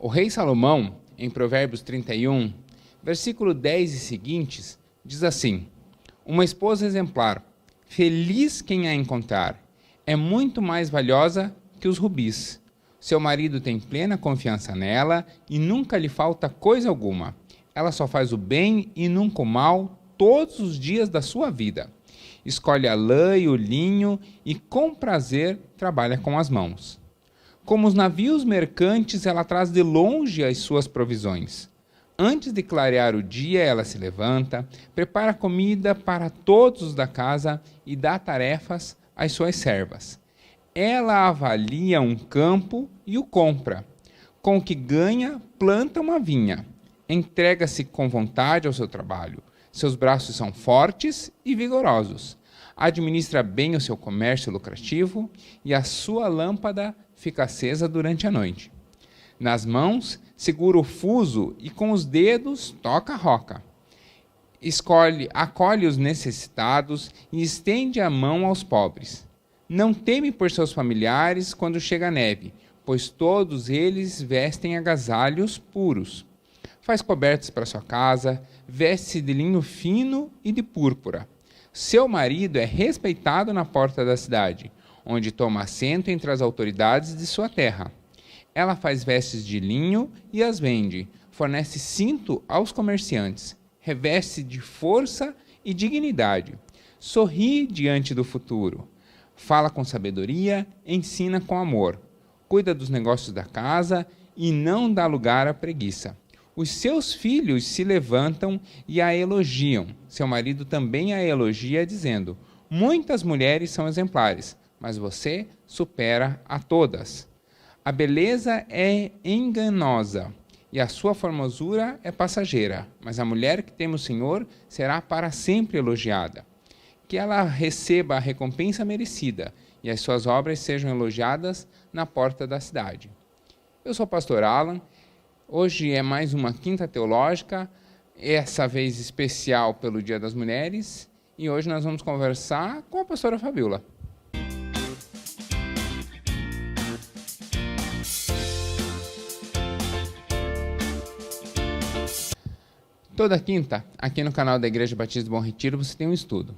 O rei Salomão, em Provérbios 31, versículo 10 e seguintes, diz assim: uma esposa exemplar, feliz quem a encontrar, é muito mais valiosa que os rubis. Seu marido tem plena confiança nela e nunca lhe falta coisa alguma. Ela só faz o bem e nunca o mal todos os dias da sua vida. Escolhe a lã e o linho e com prazer trabalha com as mãos. Como os navios mercantes, ela traz de longe as suas provisões. Antes de clarear o dia, ela se levanta, prepara comida para todos os da casa e dá tarefas às suas servas. Ela avalia um campo e o compra. Com o que ganha, planta uma vinha. Entrega-se com vontade ao seu trabalho. Seus braços são fortes e vigorosos. Administra bem o seu comércio lucrativo e a sua lâmpada fica acesa durante a noite. Nas mãos, segura o fuso e com os dedos toca a roca. Acolhe os necessitados e estende a mão aos pobres. Não teme por seus familiares quando chega a neve, pois todos eles vestem agasalhos puros. Faz cobertas para sua casa, veste-se de linho fino e de púrpura. Seu marido é respeitado na porta da cidade, onde toma assento entre as autoridades de sua terra. Ela faz vestes de linho e as vende, fornece cinto aos comerciantes, reveste de força e dignidade, sorri diante do futuro, fala com sabedoria, ensina com amor, cuida dos negócios da casa e não dá lugar à preguiça. Os seus filhos se levantam e a elogiam. Seu marido também a elogia, dizendo: muitas mulheres são exemplares, mas você supera a todas. A beleza é enganosa e a sua formosura é passageira, mas a mulher que teme o Senhor será para sempre elogiada. Que ela receba a recompensa merecida e as suas obras sejam elogiadas na porta da cidade. Eu sou o pastor Alan. Hoje é mais uma Quinta Teológica, essa vez especial pelo Dia das Mulheres, e hoje nós vamos conversar com a pastora Fabíola. Toda quinta, aqui no canal da Igreja Batista do Bom Retiro, você tem um estudo.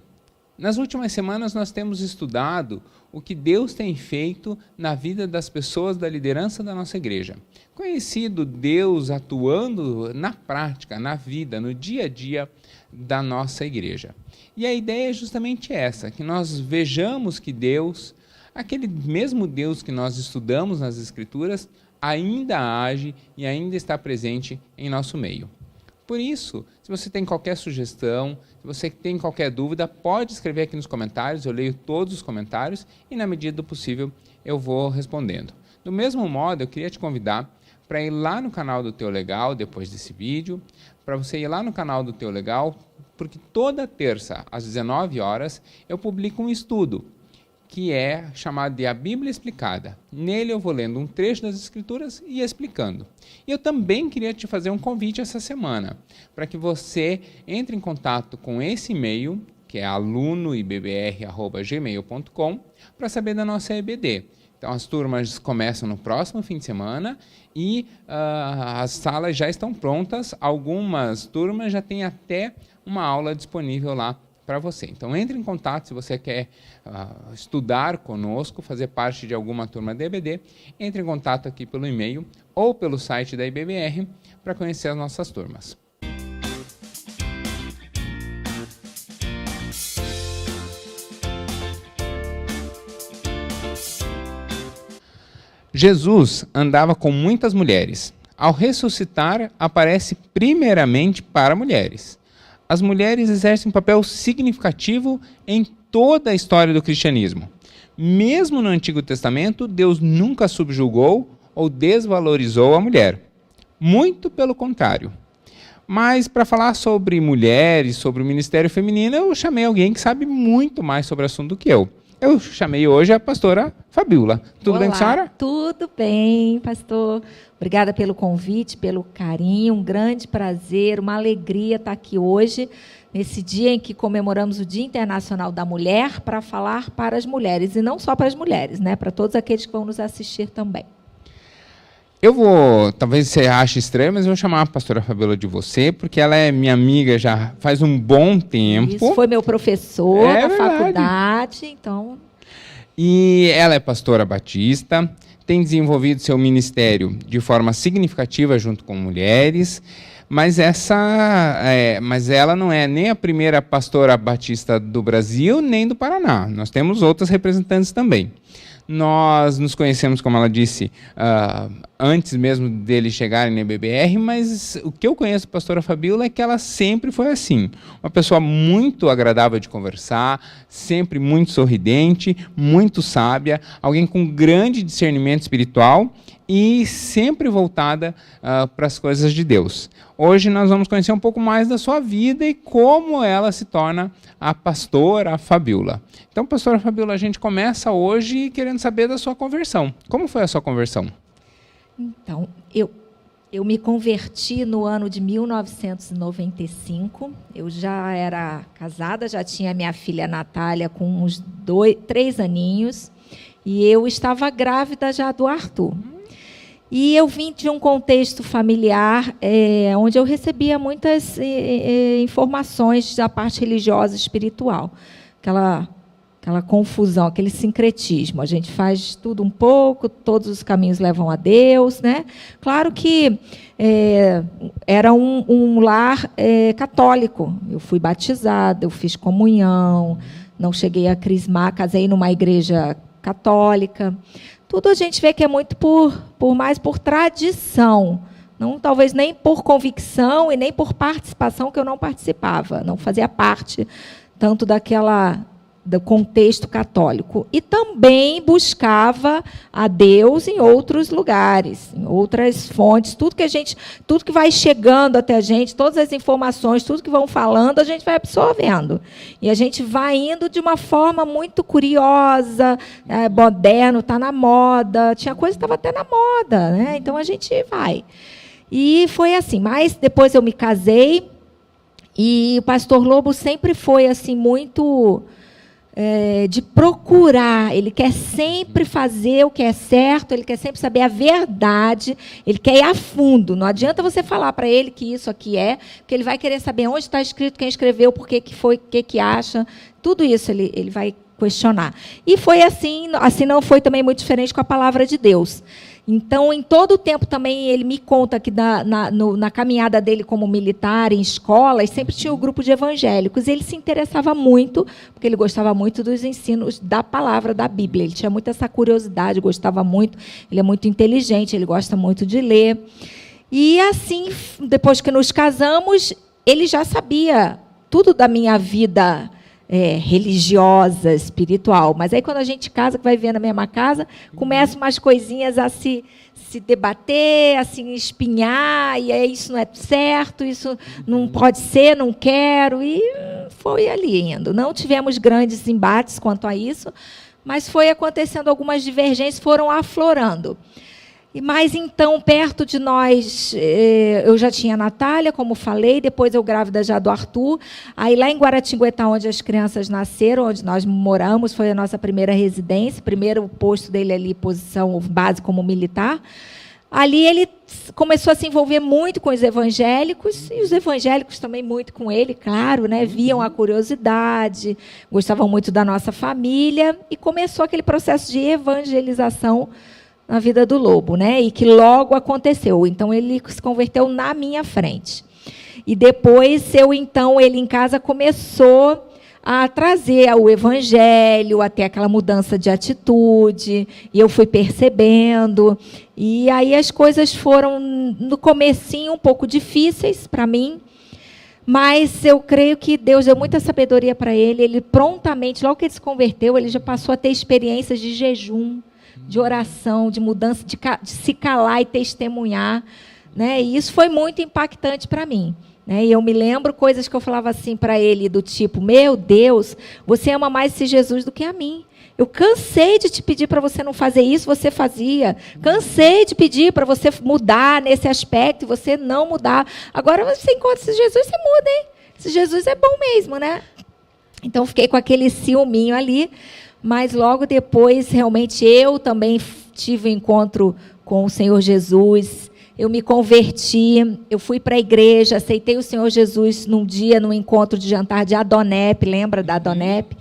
Nas últimas semanas, nós temos estudado o que Deus tem feito na vida das pessoas da liderança da nossa igreja. Conhecido Deus atuando na prática, na vida, no dia a dia da nossa igreja. E a ideia é justamente essa, que nós vejamos que Deus, aquele mesmo Deus que nós estudamos nas Escrituras, ainda age e ainda está presente em nosso meio. Por isso, se você tem qualquer sugestão, se você tem qualquer dúvida, pode escrever aqui nos comentários, eu leio todos os comentários e, na medida do possível, eu vou respondendo. Do mesmo modo, eu queria te convidar para ir lá no canal do Teu Legal, depois desse vídeo, para você ir lá no canal do Teu Legal, porque toda terça, às 19 horas, eu publico um estudo, que é chamado de A Bíblia Explicada. Nele eu vou lendo um trecho das Escrituras e explicando. E eu também queria te fazer um convite essa semana, para que você entre em contato com esse e-mail, que é alunoibbr@gmail.com, para saber da nossa EBD. Então, as turmas começam no próximo fim de semana e as salas já estão prontas. Algumas turmas já têm até uma aula disponível lá para você. Então, entre em contato se você quer estudar conosco, fazer parte de alguma turma da EBD, entre em contato aqui pelo e-mail ou pelo site da IBBR para conhecer as nossas turmas. Jesus andava com muitas mulheres. Ao ressuscitar, aparece primeiramente para mulheres. As mulheres exercem um papel significativo em toda a história do cristianismo. Mesmo no Antigo Testamento, Deus nunca subjugou ou desvalorizou a mulher. Muito pelo contrário. Mas para falar sobre mulheres, sobre o ministério feminino, eu chamei alguém que sabe muito mais sobre o assunto do que eu. Eu chamei hoje a pastora Fabíola. Tudo bem com a senhora? Tudo bem, pastor. Obrigada pelo convite, pelo carinho. Um grande prazer, uma alegria estar aqui hoje, nesse dia em que comemoramos o Dia Internacional da Mulher, para falar para as mulheres. E não só para as mulheres, né? Para todos aqueles que vão nos assistir também. Eu vou, talvez você ache estranho, mas eu vou chamar a pastora Fabíola de você, porque ela é minha amiga já faz um bom tempo. Isso, foi meu professor na faculdade, então... E ela é pastora batista, tem desenvolvido seu ministério de forma significativa junto com mulheres, mas ela não é nem a primeira pastora batista do Brasil, nem do Paraná. Nós temos outras representantes também. Nós nos conhecemos, como ela disse, antes mesmo deles chegarem na EBBR, mas o que eu conheço da pastora Fabíola é que ela sempre foi assim, uma pessoa muito agradável de conversar, sempre muito sorridente, muito sábia, alguém com grande discernimento espiritual e sempre voltada para as coisas de Deus. Hoje nós vamos conhecer um pouco mais da sua vida e como ela se torna a pastora Fabíola. Então, pastora Fabíola, a gente começa hoje querendo saber da sua conversão. Como foi a sua conversão? Então, eu me converti no ano de 1995. Eu já era casada, já tinha minha filha Natália com uns 3 aninhos. E eu estava grávida já do Arthur. E eu vim de um contexto familiar onde eu recebia muitas informações da parte religiosa e espiritual. Aquela confusão, aquele sincretismo. A gente faz tudo um pouco, todos os caminhos levam a Deus, né? Claro que era um lar católico. Eu fui batizada, eu fiz comunhão, não cheguei a crismar, casei numa igreja católica. Tudo a gente vê que é muito mais por tradição, não, talvez nem por convicção e nem por participação, que eu não participava, não fazia parte tanto do contexto católico. E também buscava a Deus em outros lugares, em outras fontes. Tudo que vai chegando até a gente, todas as informações, tudo que vão falando, a gente vai absorvendo. E a gente vai indo de uma forma muito curiosa, moderno, está na moda. Tinha coisa que estava até na moda, né? Então a gente vai. E foi assim. Mas depois eu me casei e o pastor Lobo sempre foi assim muito... de procurar, ele quer sempre fazer o que é certo, ele quer sempre saber a verdade, ele quer ir a fundo. Não adianta você falar para ele que isso aqui porque ele vai querer saber onde está escrito, quem escreveu, por que foi, o que acha, tudo isso ele vai questionar. E foi assim não foi também muito diferente com a palavra de Deus. Então, em todo o tempo também, ele me conta que na caminhada dele como militar, em escolas, sempre tinha o grupo de evangélicos. Ele se interessava muito, porque ele gostava muito dos ensinos da palavra da Bíblia. Ele tinha muito essa curiosidade, gostava muito. Ele é muito inteligente, ele gosta muito de ler. E assim, depois que nos casamos, ele já sabia tudo da minha vida religiosa, espiritual. Mas aí, quando a gente casa, que vai viver na mesma casa, começam umas coisinhas a se debater, a se espinhar, e aí isso não é certo, isso não pode ser, não quero, e foi ali indo. Não tivemos grandes embates quanto a isso, mas foi acontecendo algumas divergências, foram aflorando. Mas, então, perto de nós, eu já tinha a Natália, como falei, depois eu grávida já do Arthur. Aí, lá em Guaratinguetá, onde as crianças nasceram, onde nós moramos, foi a nossa primeira residência, primeiro posto dele ali, posição base como militar. Ali ele começou a se envolver muito com os evangélicos, e os evangélicos também muito com ele, claro, né? Viam a curiosidade, gostavam muito da nossa família, e começou aquele processo de evangelização na vida do Lobo, né? E que logo aconteceu. Então, ele se converteu na minha frente. E depois, ele em casa começou a trazer o evangelho, até aquela mudança de atitude, e eu fui percebendo. E aí as coisas foram, no comecinho, um pouco difíceis para mim, mas eu creio que Deus deu muita sabedoria para ele. Ele prontamente, logo que ele se converteu, ele já passou a ter experiências de jejum, de oração, de mudança, de se calar e testemunhar, né? E isso foi muito impactante para mim, né? E eu me lembro coisas que eu falava assim para ele, do tipo: meu Deus, você ama mais esse Jesus do que a mim. Eu cansei de te pedir para você não fazer isso, você fazia. Cansei de pedir para você mudar nesse aspecto, e você não mudar. Agora você encontra esse Jesus, você muda, hein? Esse Jesus é bom mesmo, né? Então, fiquei com aquele ciúminho ali. Mas logo depois, realmente, eu também tive um encontro com o Senhor Jesus. Eu me converti, eu fui para a igreja, aceitei o Senhor Jesus num dia, num encontro de jantar de Adonep, lembra da Adonep?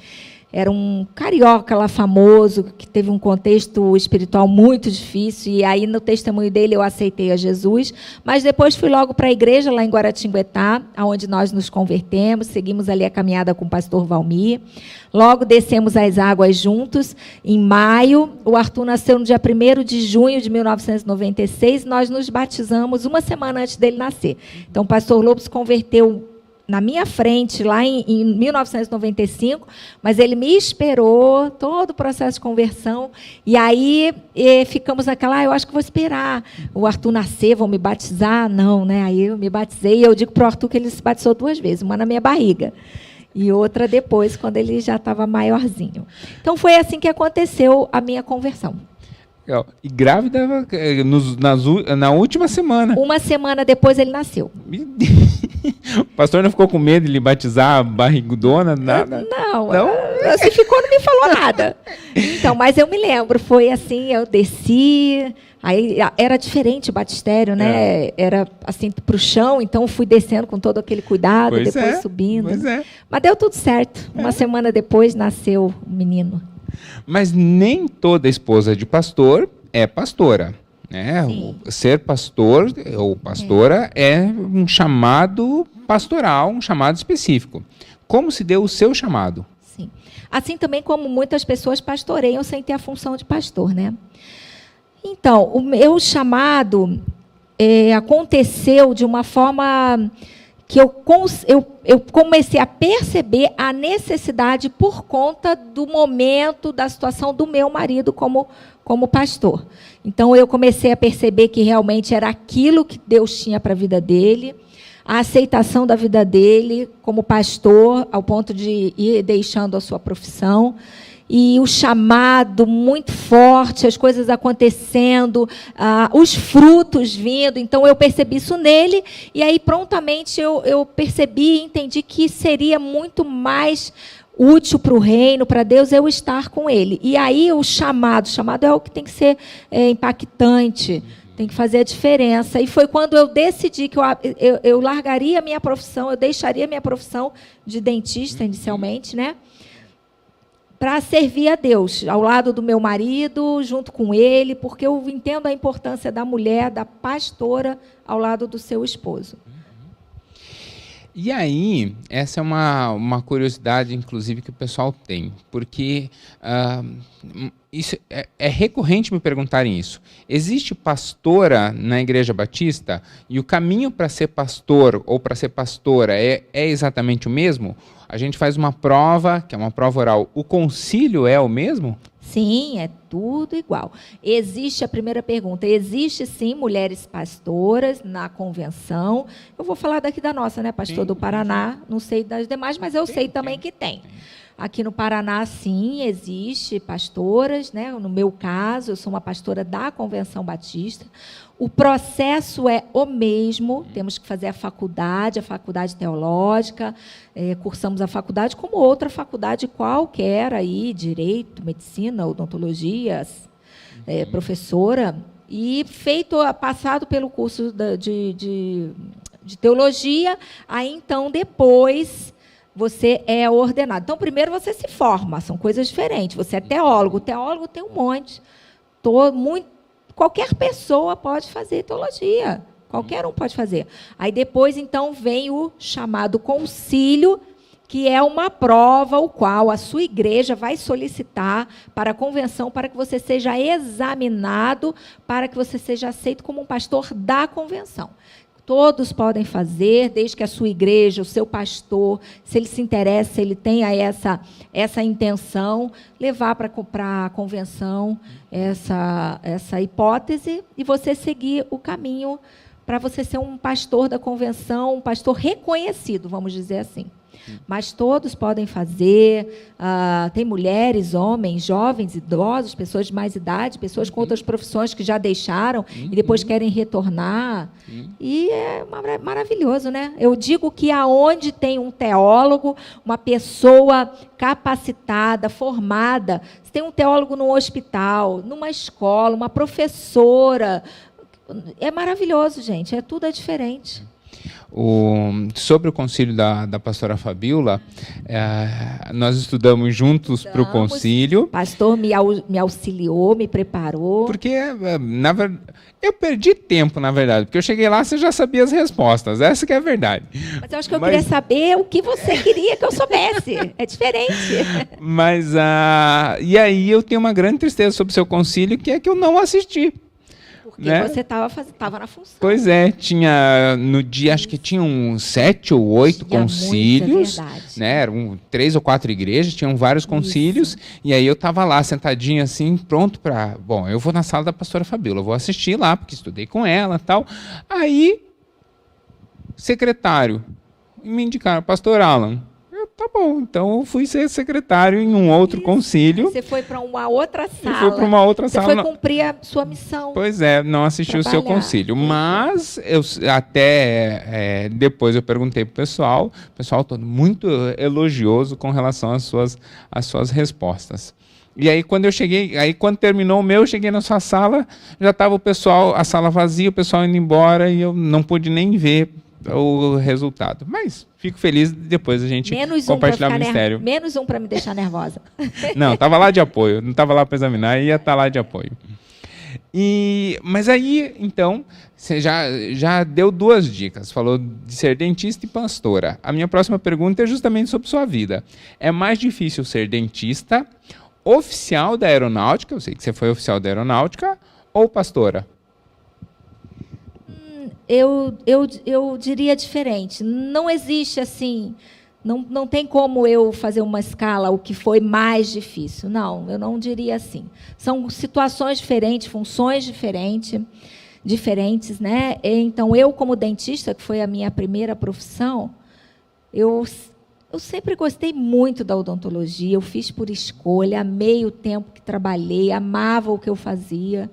Era um carioca lá famoso, que teve um contexto espiritual muito difícil, e aí no testemunho dele eu aceitei a Jesus, mas depois fui logo para a igreja lá em Guaratinguetá, onde nós nos convertemos, seguimos ali a caminhada com o pastor Valmir, logo descemos as águas juntos, em maio, o Arthur nasceu no dia 1º de junho de 1996, nós nos batizamos uma semana antes dele nascer. Então o pastor Lobo se converteu na minha frente, lá em 1995, mas ele me esperou, todo o processo de conversão, e aí ficamos naquela, eu acho que vou esperar o Arthur nascer, vão me batizar, não, né? Aí eu me batizei, e eu digo para o Arthur que ele se batizou 2 vezes, uma na minha barriga, e outra depois, quando ele já estava maiorzinho. Então, foi assim que aconteceu a minha conversão. E grávida na última semana. Uma semana depois ele nasceu. O pastor não ficou com medo de lhe batizar barrigudona? Nada? Não. Se ficou, não me falou nada. Então, mas eu me lembro, foi assim, eu desci, aí era diferente o batistério, né? Era assim para o chão, então fui descendo com todo aquele cuidado, depois subindo. Mas deu tudo certo. Uma semana depois nasceu o menino. Mas nem toda esposa de pastor é pastora, né? Ser pastor ou pastora é um chamado pastoral, um chamado específico. Como se deu o seu chamado? Sim. Assim também como muitas pessoas pastoreiam sem ter a função de pastor, né? Então, o meu chamado aconteceu de uma forma que eu comecei a perceber a necessidade por conta do momento, da situação do meu marido como pastor. Então, eu comecei a perceber que realmente era aquilo que Deus tinha para a vida dele, a aceitação da vida dele como pastor, ao ponto de ir deixando a sua profissão, e o chamado muito forte, as coisas acontecendo, os frutos vindo. Então, eu percebi isso nele, e aí, prontamente, eu percebi e entendi que seria muito mais útil para o reino, para Deus, eu estar com ele. E aí, o chamado é o que tem que ser impactante, tem que fazer a diferença. E foi quando eu decidi que eu largaria a minha profissão, eu deixaria a minha profissão de dentista, inicialmente, né? Para servir a Deus, ao lado do meu marido, junto com ele, porque eu entendo a importância da mulher, da pastora, ao lado do seu esposo. E aí, essa é uma curiosidade, inclusive, que o pessoal tem, porque isso é recorrente me perguntarem isso. Existe pastora na Igreja Batista e o caminho para ser pastor ou para ser pastora é exatamente o mesmo? A gente faz uma prova, que é uma prova oral. O concílio é o mesmo? Sim, é tudo igual. Existe a primeira pergunta. Existe, sim, mulheres pastoras na convenção. Eu vou falar daqui da nossa, né, pastor do Paraná. Não sei das demais, mas eu sei também que tem. Aqui no Paraná, sim, existe pastoras, né? No meu caso, eu sou uma pastora da Convenção Batista. O processo é o mesmo, temos que fazer a faculdade teológica, cursamos a faculdade como outra faculdade qualquer, aí, direito, medicina, odontologia, professora, e passado pelo curso de teologia, aí então depois você é ordenado. Então, primeiro você se forma, são coisas diferentes. Você é teólogo, o teólogo tem um monte, qualquer pessoa pode fazer teologia, qualquer um pode fazer. Aí depois, então, vem o chamado concílio, que é uma prova, o qual a sua igreja vai solicitar para a convenção, para que você seja examinado, para que você seja aceito como um pastor da convenção. Todos podem fazer, desde que a sua igreja, o seu pastor, se ele se interessa, se ele tenha essa intenção, levar para a convenção essa hipótese e você seguir o caminho para você ser um pastor da convenção, um pastor reconhecido, vamos dizer assim. Mas todos podem fazer, tem mulheres, homens, jovens, idosos, pessoas de mais idade, pessoas com outras profissões que já deixaram e depois querem retornar. E é maravilhoso, né? Eu digo que aonde tem um teólogo, uma pessoa capacitada, formada, se tem um teólogo no hospital, numa escola, uma professora, é maravilhoso, gente, tudo é diferente. Sobre o concílio da pastora Fabíola, nós estudamos juntos para o concílio. O pastor me auxiliou, me preparou. Porque, na verdade, eu perdi tempo, na verdade, porque eu cheguei lá, você já sabia as respostas, essa que é a verdade. Mas eu acho que eu queria saber o que você queria que eu soubesse, é diferente. Mas, e aí eu tenho uma grande tristeza sobre o seu concílio, que é que eu não assisti. Porque você estava na função. Pois é, tinha no dia, acho que tinham 7 ou 8 concílios, né? Eram 3 ou 4 igrejas, tinham vários concílios, e aí eu estava lá sentadinho assim, pronto para, bom, eu vou na sala da pastora Fabíola, eu vou assistir lá, porque estudei com ela e tal. Aí, secretário, me indicaram, pastor Alan. Tá bom, então eu fui ser secretário em um outro concílio. Você foi para uma outra sala. Foi para uma outra sala. Você foi cumprir a sua missão. Pois é, não assisti o seu concílio. Mas eu até depois eu perguntei para o pessoal todo muito elogioso com relação às suas respostas. E aí quando terminou o meu, eu cheguei na sua sala, já estava a sala vazia, o pessoal indo embora e eu não pude nem ver o resultado. Mas fico feliz depois a gente compartilhar o mistério. Menos um para me deixar nervosa. Não, estava lá de apoio. Não estava lá para examinar, ia estar lá de apoio. Mas aí, então, você já deu 2 dicas. Falou de ser dentista e pastora. A minha próxima pergunta é justamente sobre sua vida. É mais difícil ser dentista, oficial da aeronáutica, eu sei que você foi oficial da aeronáutica, ou pastora? Eu diria diferente. Não existe assim, não tem como eu fazer uma escala o que foi mais difícil. Não, eu não diria assim. São situações diferentes, funções diferentes, né? Então, eu como dentista, que foi a minha primeira profissão, eu sempre gostei muito da odontologia, eu fiz por escolha, amei o tempo que trabalhei, amava o que eu fazia.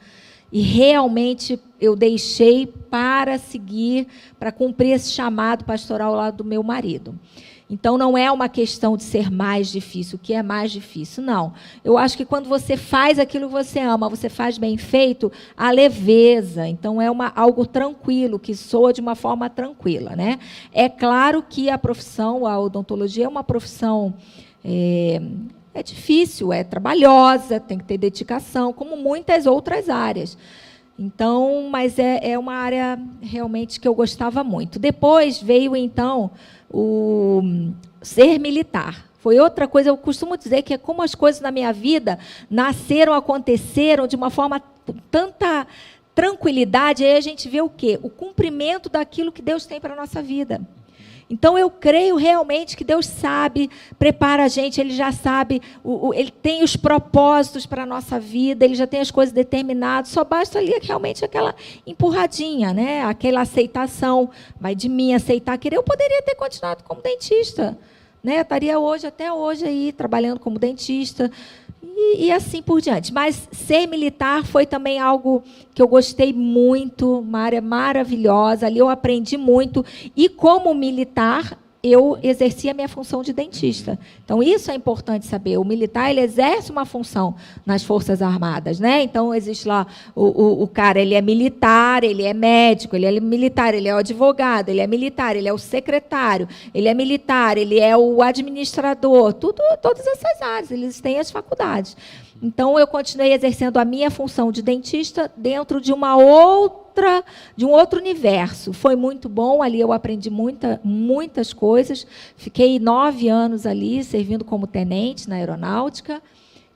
E realmente eu deixei para seguir, para cumprir esse chamado pastoral lá do meu marido. Então, não é uma questão de ser mais difícil, o que é mais difícil, não. Eu acho que quando você faz aquilo que você ama, você faz bem feito, a leveza. Então, é algo tranquilo, que soa de uma forma tranquila, né? É claro que a odontologia é uma profissão... É difícil, é trabalhosa, tem que ter dedicação, como muitas outras áreas. Então, mas é uma área realmente que eu gostava muito. Depois veio, então, o ser militar. Foi outra coisa, eu costumo dizer que é como as coisas na minha vida nasceram, aconteceram de uma forma com tanta tranquilidade, aí a gente vê o quê? O cumprimento daquilo que Deus tem para a nossa vida. Então, eu creio realmente que Deus sabe, prepara a gente, Ele já sabe, Ele tem os propósitos para a nossa vida, Ele já tem as coisas determinadas, só basta ali realmente aquela empurradinha, né? Aquela aceitação, vai de mim aceitar, querer. Eu poderia ter continuado como dentista, né? Eu estaria até hoje aí, trabalhando como dentista, e assim por diante. Mas ser militar foi também algo que eu gostei muito, uma área maravilhosa, ali eu aprendi muito, e como militar, eu exercia a minha função de dentista. Então, isso é importante saber. O militar, ele exerce uma função nas Forças Armadas, né? Então, existe lá o cara, ele é militar, ele é médico, ele é militar, ele é o advogado, ele é militar, ele é o secretário, ele é militar, ele é o administrador, todas essas áreas, eles têm as faculdades. Então, eu continuei exercendo a minha função de dentista dentro de um outro universo. Foi muito bom, ali eu aprendi muitas coisas. Fiquei 9 anos ali, servindo como tenente na aeronáutica,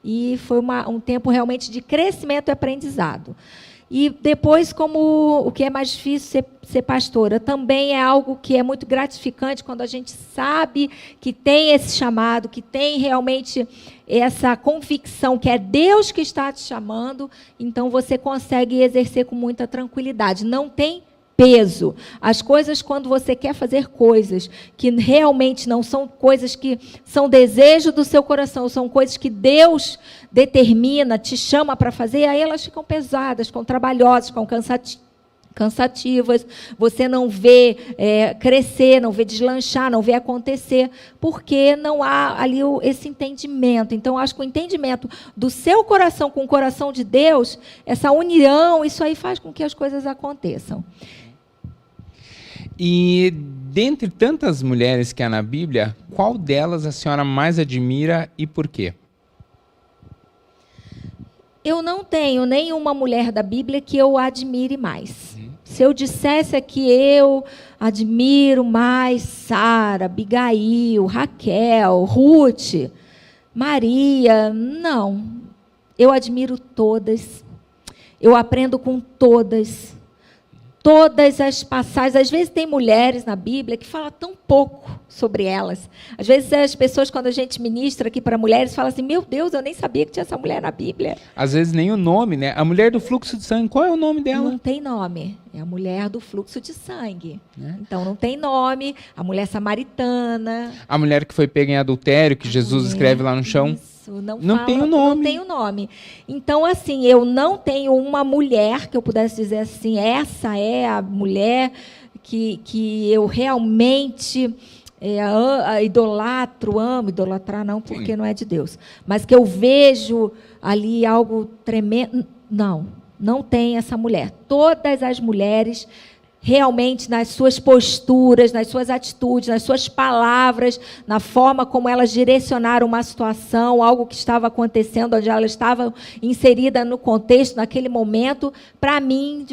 e foi um tempo realmente de crescimento e aprendizado. E depois, como o que é mais difícil ser pastora, também é algo que é muito gratificante quando a gente sabe que tem esse chamado, que tem realmente essa convicção que é Deus que está te chamando, então você consegue exercer com muita tranquilidade. Não tem peso. As coisas, quando você quer fazer coisas que realmente não são coisas que são desejo do seu coração, são coisas que Deus determina, te chama para fazer, aí elas ficam pesadas, ficam trabalhosas, ficam cansativas, você não vê crescer, não vê deslanchar, não vê acontecer, porque não há ali esse entendimento. Então, acho que o entendimento do seu coração com o coração de Deus, essa união, isso aí faz com que as coisas aconteçam. E, dentre tantas mulheres que há na Bíblia, qual delas a senhora mais admira e por quê? Eu não tenho nenhuma mulher da Bíblia que eu admire mais. Se eu dissesse aqui, eu admiro mais Sara, Abigail, Raquel, Ruth, Maria, não. Eu admiro todas. Eu aprendo com todas. Todas as passagens. Às vezes tem mulheres na Bíblia que falam tão pouco sobre elas. Às vezes as pessoas, quando a gente ministra aqui para mulheres, falam assim, meu Deus, eu nem sabia que tinha essa mulher na Bíblia. Às vezes nem o nome, né? A mulher do fluxo de sangue, qual é o nome dela? Não tem nome. É a mulher do fluxo de sangue. Então não tem nome. A mulher samaritana. A mulher que foi pega em adultério, que Jesus escreve lá no chão. Isso. Não tem o nome. Não tem o nome. Então, assim, eu não tenho uma mulher que eu pudesse dizer assim, essa é a mulher que eu realmente idolatro, amo, idolatrar não, porque Sim. não é de Deus, mas que eu vejo ali algo tremendo. Não tem essa mulher. Todas as mulheres realmente nas suas posturas, nas suas atitudes, nas suas palavras, na forma como elas direcionaram uma situação, algo que estava acontecendo, onde elas estavam inseridas no contexto, naquele momento, para mim,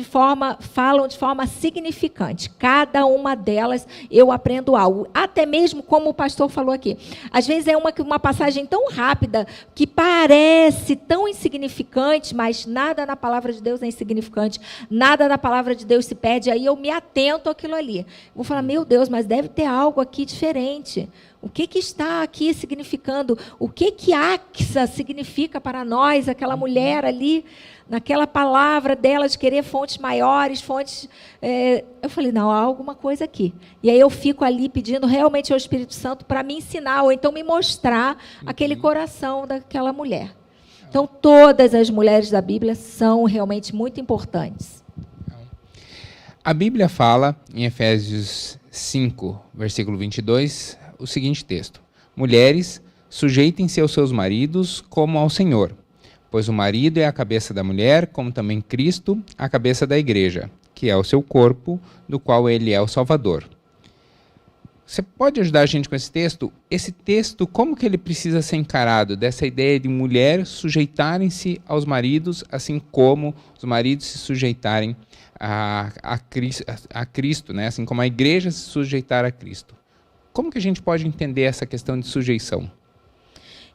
falam de forma significante. Cada uma delas eu aprendo algo. Até mesmo, como o pastor falou aqui, às vezes é uma passagem tão rápida que parece tão insignificante, mas nada na palavra de Deus é insignificante, nada na palavra de Deus se perde, aí eu me atento àquilo ali. Vou falar, meu Deus, mas deve ter algo aqui diferente. O que está aqui significando? O que Axa significa para nós, aquela mulher ali, naquela palavra dela de querer fontes maiores, fontes... Eu falei, não, há alguma coisa aqui. E aí eu fico ali pedindo realmente ao Espírito Santo para me ensinar, ou então me mostrar aquele coração daquela mulher. Então, todas as mulheres da Bíblia são realmente muito importantes. A Bíblia fala, em Efésios 5, versículo 22, o seguinte texto: mulheres, sujeitem-se aos seus maridos como ao Senhor, pois o marido é a cabeça da mulher, como também Cristo, a cabeça da igreja, que é o seu corpo, do qual ele é o Salvador. Você pode ajudar a gente com esse texto? Esse texto, como que ele precisa ser encarado? Dessa ideia de mulheres sujeitarem-se aos maridos, assim como os maridos se sujeitarem a Cristo, né? Assim como a igreja se sujeitar a Cristo. Como que a gente pode entender essa questão de sujeição?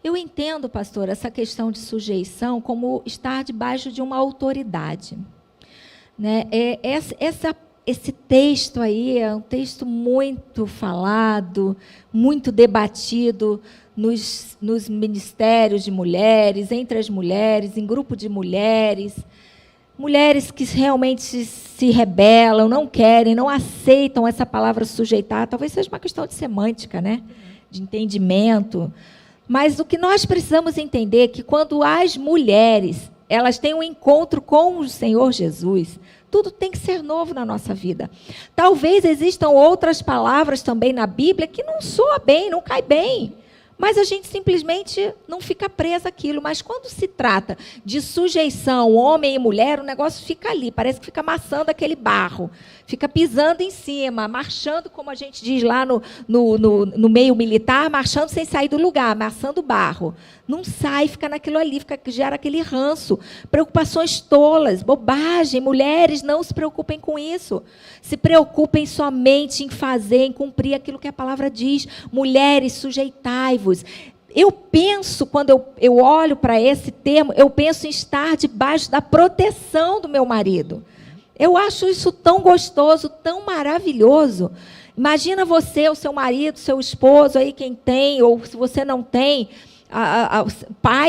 Eu entendo, pastor, essa questão de sujeição como estar debaixo de uma autoridade. Né? Esse texto aí é um texto muito falado, muito debatido nos ministérios de mulheres, entre as mulheres, em grupo de mulheres. Mulheres que realmente se rebelam, não querem, não aceitam essa palavra sujeitar. Talvez seja uma questão de semântica, né? De entendimento. Mas o que nós precisamos entender é que quando as mulheres elas têm um encontro com o Senhor Jesus, tudo tem que ser novo na nossa vida. Talvez existam outras palavras também na Bíblia que não soa bem, não cai bem. Mas a gente simplesmente não fica presa àquilo. Mas quando se trata de sujeição, homem e mulher, o negócio fica ali, parece que fica amassando aquele barro, fica pisando em cima, marchando, como a gente diz lá no meio militar, marchando sem sair do lugar, amassando barro. Não sai, fica naquilo ali, gera aquele ranço, preocupações tolas, bobagem. Mulheres, não se preocupem com isso. Se preocupem somente em fazer, em cumprir aquilo que a palavra diz. Mulheres, sujeitai-vos. Eu penso, quando eu olho para esse termo, eu penso em estar debaixo da proteção do meu marido. Eu acho isso tão gostoso, tão maravilhoso. Imagina você, o seu marido, seu esposo, aí quem tem, ou se você não tem,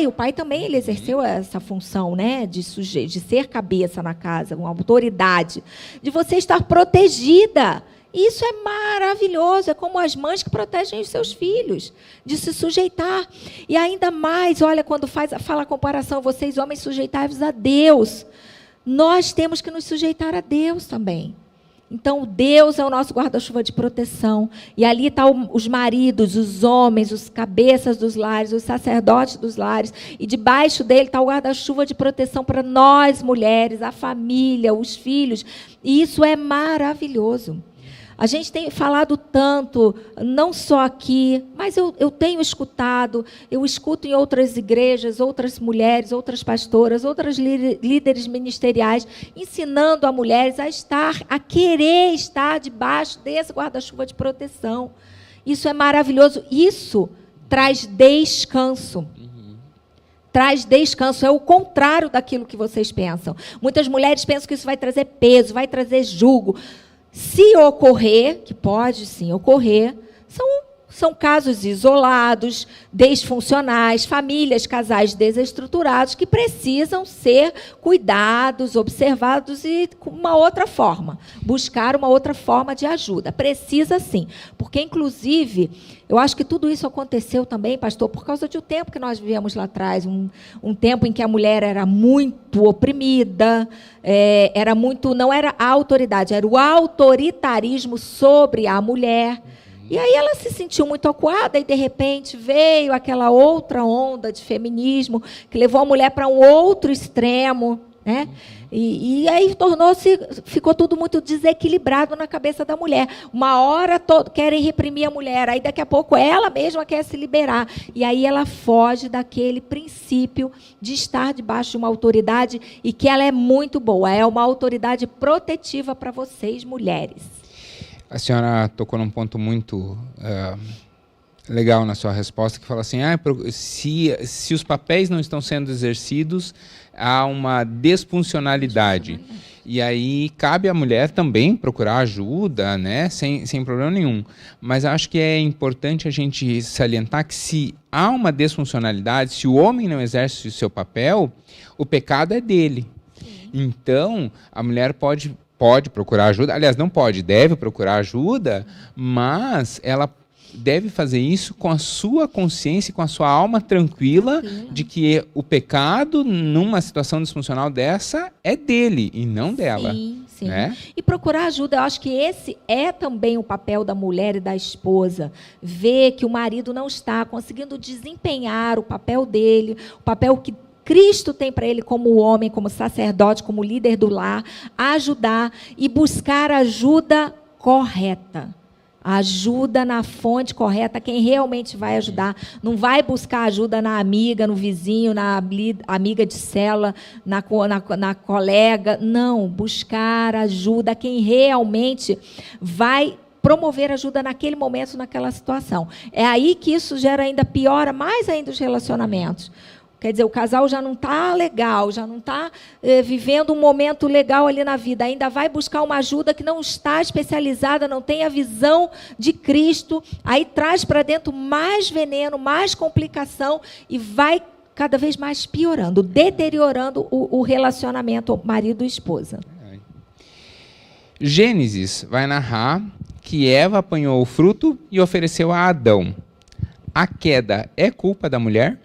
O pai também ele exerceu essa função, né, de ser cabeça na casa, uma autoridade, de você estar protegida. Isso é maravilhoso, é como as mães que protegem os seus filhos, de se sujeitar. E ainda mais, olha, quando fala a comparação, vocês homens sujeitai-vos a Deus. Nós temos que nos sujeitar a Deus também. Então, Deus é o nosso guarda-chuva de proteção. E ali estão os maridos, os homens, os cabeças dos lares, os sacerdotes dos lares. E debaixo dele está o guarda-chuva de proteção para nós, mulheres, a família, os filhos. E isso é maravilhoso. A gente tem falado tanto, não só aqui, mas eu tenho escutado, eu escuto em outras igrejas, outras mulheres, outras pastoras, outras líderes ministeriais, ensinando a mulheres a querer estar debaixo desse guarda-chuva de proteção. Isso é maravilhoso. Isso traz descanso. Traz descanso, é o contrário daquilo que vocês pensam. Muitas mulheres pensam que isso vai trazer peso, vai trazer jugo. Se ocorrer, que pode sim ocorrer, são casos isolados, disfuncionais, famílias, casais desestruturados que precisam ser cuidados, observados e com uma outra forma, buscar uma outra forma de ajuda. Precisa sim, porque inclusive, eu acho que tudo isso aconteceu também, pastor, por causa do tempo que nós vivemos lá atrás, um tempo em que a mulher era muito oprimida, não era a autoridade, era o autoritarismo sobre a mulher. E aí ela se sentiu muito acuada e, de repente, veio aquela outra onda de feminismo que levou a mulher para um outro extremo, né? E aí ficou tudo muito desequilibrado na cabeça da mulher. Uma hora querem reprimir a mulher, aí daqui a pouco ela mesma quer se liberar. E aí ela foge daquele princípio de estar debaixo de uma autoridade e que ela é muito boa, é uma autoridade protetiva para vocês, mulheres. A senhora tocou num ponto muito legal na sua resposta, que fala assim, se os papéis não estão sendo exercidos, há uma desfuncionalidade. E aí cabe à mulher também procurar ajuda, né, sem problema nenhum. Mas acho que é importante a gente salientar que se há uma desfuncionalidade, se o homem não exerce o seu papel, o pecado é dele. Sim. Então, a mulher pode procurar ajuda, aliás, não pode, deve procurar ajuda, mas ela deve fazer isso com a sua consciência, com a sua alma tranquila, de que o pecado, numa situação disfuncional dessa, é dele e não dela. Sim, sim. Né? E procurar ajuda, eu acho que esse é também o papel da mulher e da esposa, ver que o marido não está conseguindo desempenhar o papel dele, o papel que Cristo tem para ele como homem, como sacerdote, como líder do lar, ajudar e buscar ajuda correta. Ajuda na fonte correta, quem realmente vai ajudar. Não vai buscar ajuda na amiga, no vizinho, na amiga de célula, na colega. Não, buscar ajuda quem realmente vai promover ajuda naquele momento, naquela situação. É aí que isso piora mais ainda os relacionamentos. Quer dizer, o casal já não está legal, já não está vivendo um momento legal ali na vida. Ainda vai buscar uma ajuda que não está especializada, não tem a visão de Cristo. Aí traz para dentro mais veneno, mais complicação e vai cada vez mais piorando, deteriorando o relacionamento marido e esposa. Gênesis vai narrar que Eva apanhou o fruto e ofereceu a Adão. A queda é culpa da mulher?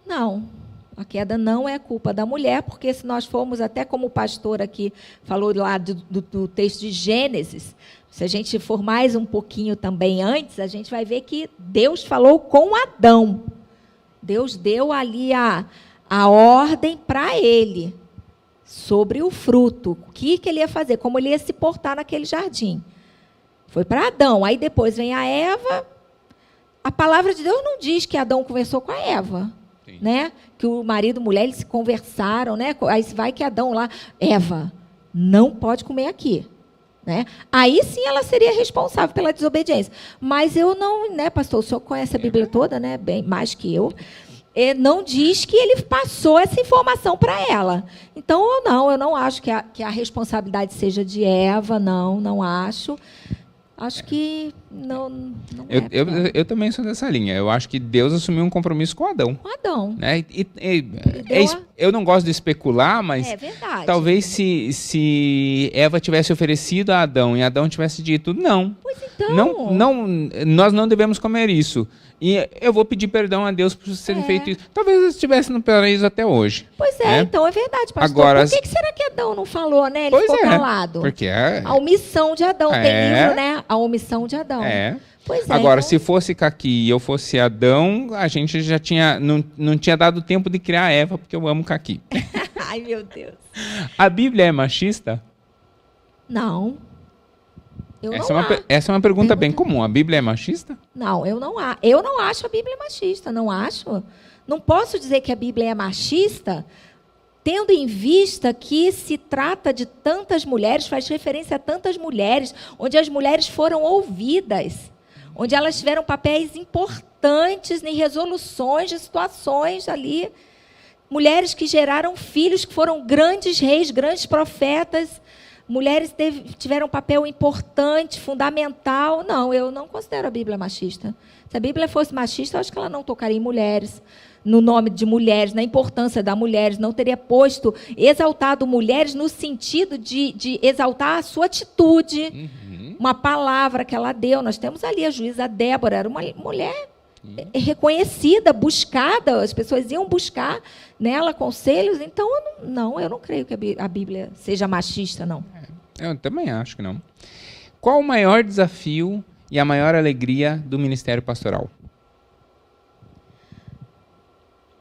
Não, a queda não é culpa da mulher, porque se nós formos, até como o pastor aqui falou lá do texto de Gênesis, se a gente for mais um pouquinho também antes, a gente vai ver que Deus falou com Adão. Deus deu ali a ordem para ele, sobre o fruto, o que ele ia fazer, como ele ia se portar naquele jardim. Foi para Adão, aí depois vem a Eva. A palavra de Deus não diz que Adão conversou com a Eva. Né? Que o marido e a mulher eles se conversaram, né? Aí vai que Adão lá, Eva, não pode comer aqui. Né? Aí sim ela seria responsável pela desobediência. Mas eu não, né, pastor, o senhor conhece a Bíblia toda, né? Bem mais que eu. Não diz que ele passou essa informação para ela. Então, eu não acho que a responsabilidade seja de Eva, não acho. Acho que Não Eu também sou dessa linha. Eu acho que Deus assumiu um compromisso com Adão. Com Adão. Né? Eu não gosto de especular, mas verdade. talvez se Eva tivesse oferecido a Adão e Adão tivesse dito não. Pois então. Nós não devemos comer isso. E eu vou pedir perdão a Deus por ter feito isso. Talvez eu estivesse no paraíso até hoje. Pois né? Então é verdade, pastor. Agora, por que será que Adão não falou, né? Ele ficou calado. Porque a omissão de Adão. Tem livro, né? A omissão de Adão. Pois Agora, então... se fosse Caqui e eu fosse Adão, a gente já tinha... Não tinha dado tempo de criar Eva, porque eu amo Caqui. Ai, meu Deus. A Bíblia é machista? Não. Essa é uma pergunta bem comum. A Bíblia é machista? Não, eu não acho a Bíblia machista. Não acho. Não posso dizer que a Bíblia é machista, tendo em vista que se trata de tantas mulheres, faz referência a tantas mulheres, onde as mulheres foram ouvidas, onde elas tiveram papéis importantes em resoluções de situações ali. Mulheres que geraram filhos, que foram grandes reis, grandes profetas. Mulheres tiveram um papel importante, fundamental. Não, eu não considero a Bíblia machista. Se a Bíblia fosse machista, eu acho que ela não tocaria em mulheres, no nome de mulheres, na importância das mulheres, não teria exaltado mulheres no sentido de exaltar a sua atitude, uma palavra que ela deu. Nós temos ali a juíza Débora, era uma mulher reconhecida, buscada, as pessoas iam buscar nela conselhos. Então, eu não creio que a Bíblia seja machista, não. Eu também acho que não. Qual o maior desafio e a maior alegria do ministério pastoral?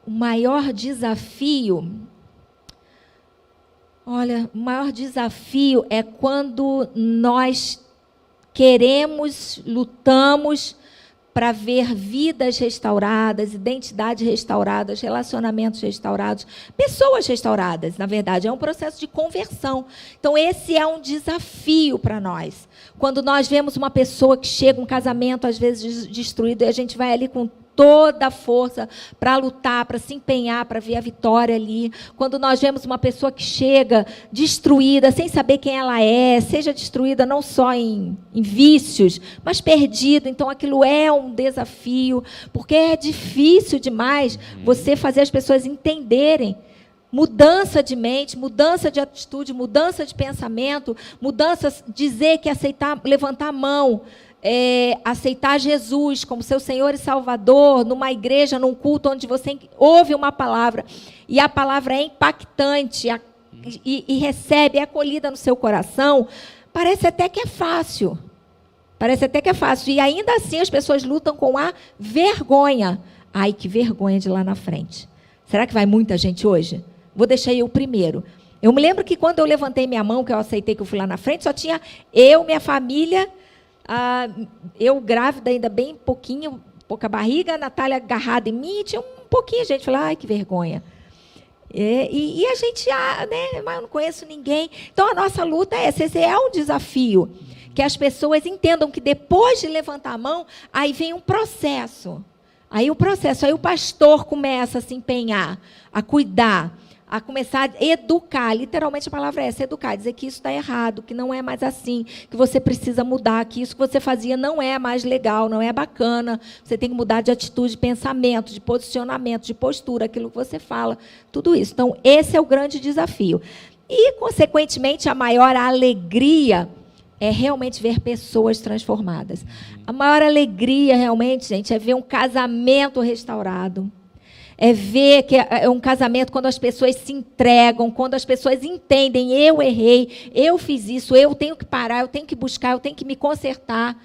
O maior desafio... Olha, o maior desafio é quando nós queremos, lutamos para ver vidas restauradas, identidades restauradas, relacionamentos restaurados, pessoas restauradas, na verdade. É um processo de conversão. Então, esse é um desafio para nós. Quando nós vemos uma pessoa que chega, um casamento, às vezes, destruído, e a gente vai ali com toda a força para lutar, para se empenhar, para ver a vitória ali. Quando nós vemos uma pessoa que chega destruída, sem saber quem ela é, seja destruída não só em vícios, mas perdida. Então, aquilo é um desafio, porque é difícil demais você fazer as pessoas entenderem. Mudança de mente, mudança de atitude, mudança de pensamento, mudança, dizer que aceitar, levantar a mão, aceitar Jesus como seu Senhor e Salvador, numa igreja, num culto onde você ouve uma palavra, e a palavra é impactante, e recebe, é acolhida no seu coração, parece até que é fácil. Parece até que é fácil. E ainda assim as pessoas lutam com a vergonha. Ai, que vergonha de lá na frente. Será que vai muita gente hoje? Vou deixar eu primeiro. Eu me lembro que quando eu levantei minha mão, que eu aceitei que eu fui lá na frente, só tinha eu, minha família, eu grávida ainda bem pouquinho, pouca barriga, a Natália agarrada em mim, tinha um pouquinho de gente. Falei, ai, que vergonha. E a gente, né, mas eu não conheço ninguém. Então, a nossa luta é essa. Esse é um desafio. Que as pessoas entendam que depois de levantar a mão, aí vem um processo. Aí o pastor começa a se empenhar, a cuidar, a começar a educar. Literalmente a palavra é essa, educar. Dizer que isso está errado, que não é mais assim, que você precisa mudar, que isso que você fazia não é mais legal, não é bacana. Você tem que mudar de atitude, de pensamento, de posicionamento, de postura, aquilo que você fala, tudo isso. Então, esse é o grande desafio. E, consequentemente, a maior alegria é realmente ver pessoas transformadas. A maior alegria, realmente, gente, é ver um casamento restaurado. É ver que é um casamento quando as pessoas se entregam, quando as pessoas entendem, eu errei, eu fiz isso, eu tenho que parar, eu tenho que buscar, eu tenho que me consertar.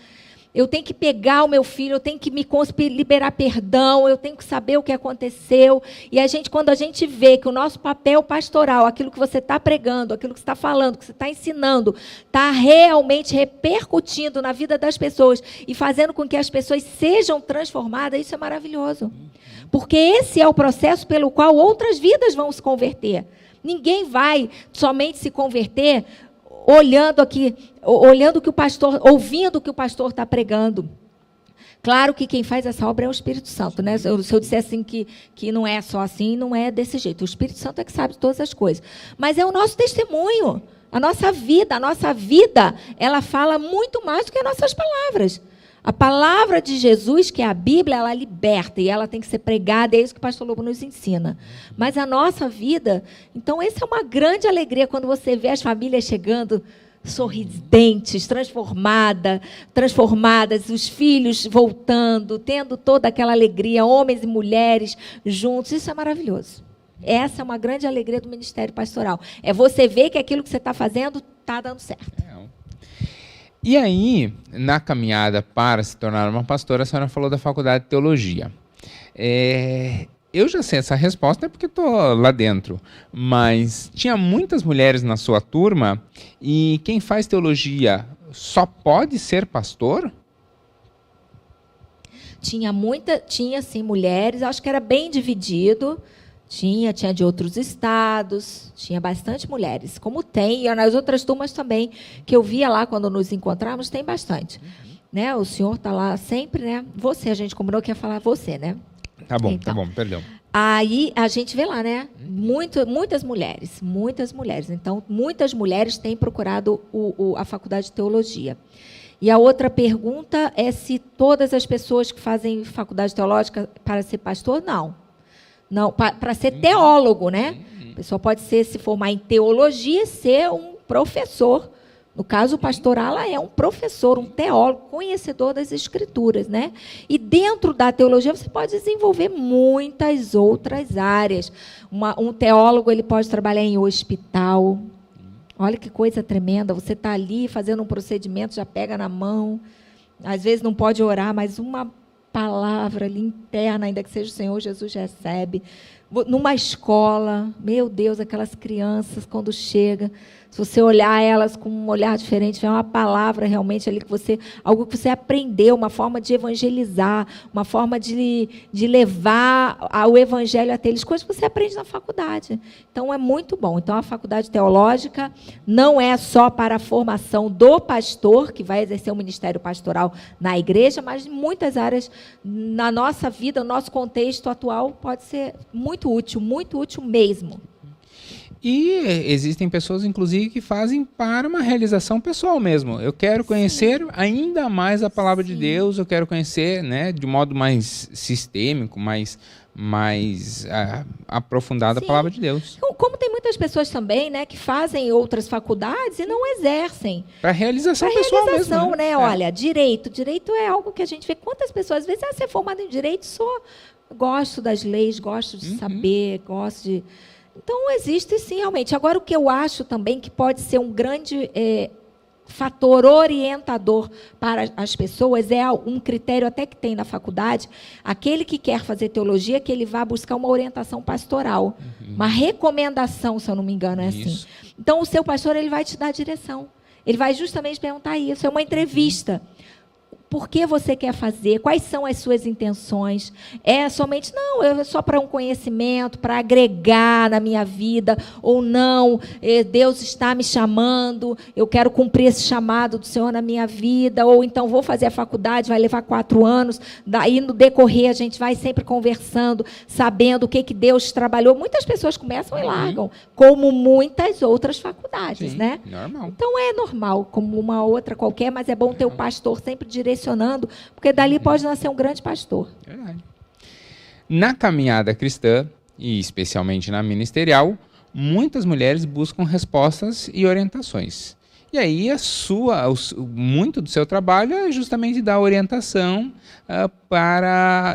Eu tenho que pegar o meu filho, eu tenho que liberar perdão, eu tenho que saber o que aconteceu. E quando a gente vê que o nosso papel pastoral, aquilo que você está pregando, aquilo que você está falando, que você está ensinando, está realmente repercutindo na vida das pessoas e fazendo com que as pessoas sejam transformadas, isso é maravilhoso. Porque esse é o processo pelo qual outras vidas vão se converter. Ninguém vai somente se converter olhando o que o pastor, ouvindo o que o pastor está pregando. Claro que quem faz essa obra é o Espírito Santo, né? Se eu disser assim que não é só assim, não é desse jeito. O Espírito Santo é que sabe todas as coisas. Mas é o nosso testemunho, a nossa vida, ela fala muito mais do que as nossas palavras. A palavra de Jesus, que é a Bíblia, ela liberta e ela tem que ser pregada, é isso que o pastor Lobo nos ensina. Mas a nossa vida, então essa é uma grande alegria quando você vê as famílias chegando sorridentes, transformadas, os filhos voltando, tendo toda aquela alegria, homens e mulheres juntos, isso é maravilhoso. Essa é uma grande alegria do ministério pastoral. É você ver que aquilo que você está fazendo está dando certo. E aí, na caminhada para se tornar uma pastora, a senhora falou da faculdade de teologia. Eu já sei essa resposta, porque estou lá dentro. Mas tinha muitas mulheres na sua turma e quem faz teologia só pode ser pastor? Tinha sim, mulheres, acho que era bem dividido. Tinha de outros estados, tinha bastante mulheres, como tem, e nas outras turmas também, que eu via lá quando nos encontramos, tem bastante. Né? O senhor está lá sempre, né? Você, a gente combinou que ia falar você, né? Tá bom, perdão. Aí a gente vê lá, né? Muitas mulheres. Então, muitas mulheres têm procurado a faculdade de teologia. E a outra pergunta é se todas as pessoas que fazem faculdade teológica para ser pastor, não. Não, para ser teólogo, né? A pessoa pode se formar em teologia e ser um professor. No caso, o pastor Alan é um professor, um teólogo, conhecedor das Escrituras, né? E dentro da teologia você pode desenvolver muitas outras áreas. Um teólogo ele pode trabalhar em hospital. Olha que coisa tremenda. Você está ali fazendo um procedimento, já pega na mão. Às vezes não pode orar, mas uma palavra ali interna, ainda que seja o Senhor Jesus, recebe. Numa escola, meu Deus, aquelas crianças, quando chega, se você olhar elas com um olhar diferente, vê uma palavra realmente ali algo que você aprendeu, uma forma de evangelizar, uma forma de levar o evangelho até eles, coisas que você aprende na faculdade. Então, é muito bom. Então, a faculdade teológica não é só para a formação do pastor, que vai exercer o ministério pastoral na igreja, mas em muitas áreas na nossa vida, no nosso contexto atual, pode ser muito útil mesmo. E existem pessoas, inclusive, que fazem para uma realização pessoal mesmo. Eu quero conhecer ainda mais a palavra de Deus, eu quero conhecer, né, de modo mais sistêmico, mais aprofundado a palavra de Deus. Como tem muitas pessoas também, né, que fazem outras faculdades e não exercem. Para realização pessoal mesmo. Né? Olha, direito é algo que a gente vê. Quantas pessoas, às vezes, ser formado em direito, gosto das leis, gosto de saber, gosto de... Então, existe sim, realmente. Agora, o que eu acho também que pode ser um grande fator orientador para as pessoas é um critério até que tem na faculdade, aquele que quer fazer teologia, que ele vá buscar uma orientação pastoral, uma recomendação, se eu não me engano, é assim. Então, o seu pastor ele vai te dar a direção. Ele vai justamente perguntar isso, é uma entrevista. Por que você quer fazer? Quais são as suas intenções? É somente, não, é só para um conhecimento, para agregar na minha vida, ou não, Deus está me chamando, eu quero cumprir esse chamado do Senhor na minha vida, ou então vou fazer a faculdade, vai levar 4 anos, daí no decorrer a gente vai sempre conversando, sabendo o que Deus trabalhou. Muitas pessoas começam e largam, como muitas outras faculdades, né? Normal. Então é normal, como uma outra qualquer, mas é bom ter o pastor sempre direcionando, porque dali pode nascer um grande pastor. Verdade. Na caminhada cristã, e especialmente na ministerial, muitas mulheres buscam respostas e orientações. E aí muito do seu trabalho é justamente dar orientação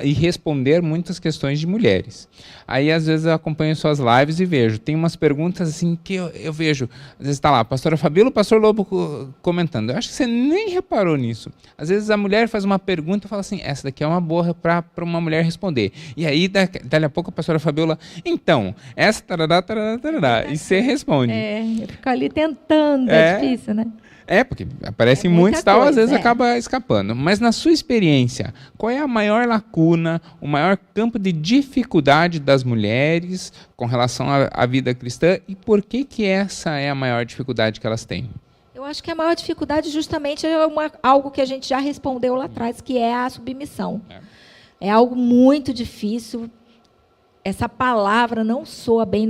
e responder muitas questões de mulheres. Aí, às vezes, eu acompanho suas lives e vejo. Tem umas perguntas assim que eu vejo. Às vezes está lá, a pastora Fabíola, o pastor Lobo comentando. Eu acho que você nem reparou nisso. Às vezes a mulher faz uma pergunta e fala assim, essa daqui é uma boa para uma mulher responder. E aí, dali a pouco, a pastora Fabíola, então, essa tarará, tarará, tarará, e você responde. Eu fico ali tentando, é difícil, né? Porque aparecem muitos e tal, às vezes acaba escapando. Mas na sua experiência, qual é a maior lacuna, o maior campo de dificuldade das mulheres com relação à vida cristã e por que essa é a maior dificuldade que elas têm? Eu acho que a maior dificuldade justamente é algo que a gente já respondeu lá atrás, que é a submissão. É algo muito difícil. Essa palavra não soa bem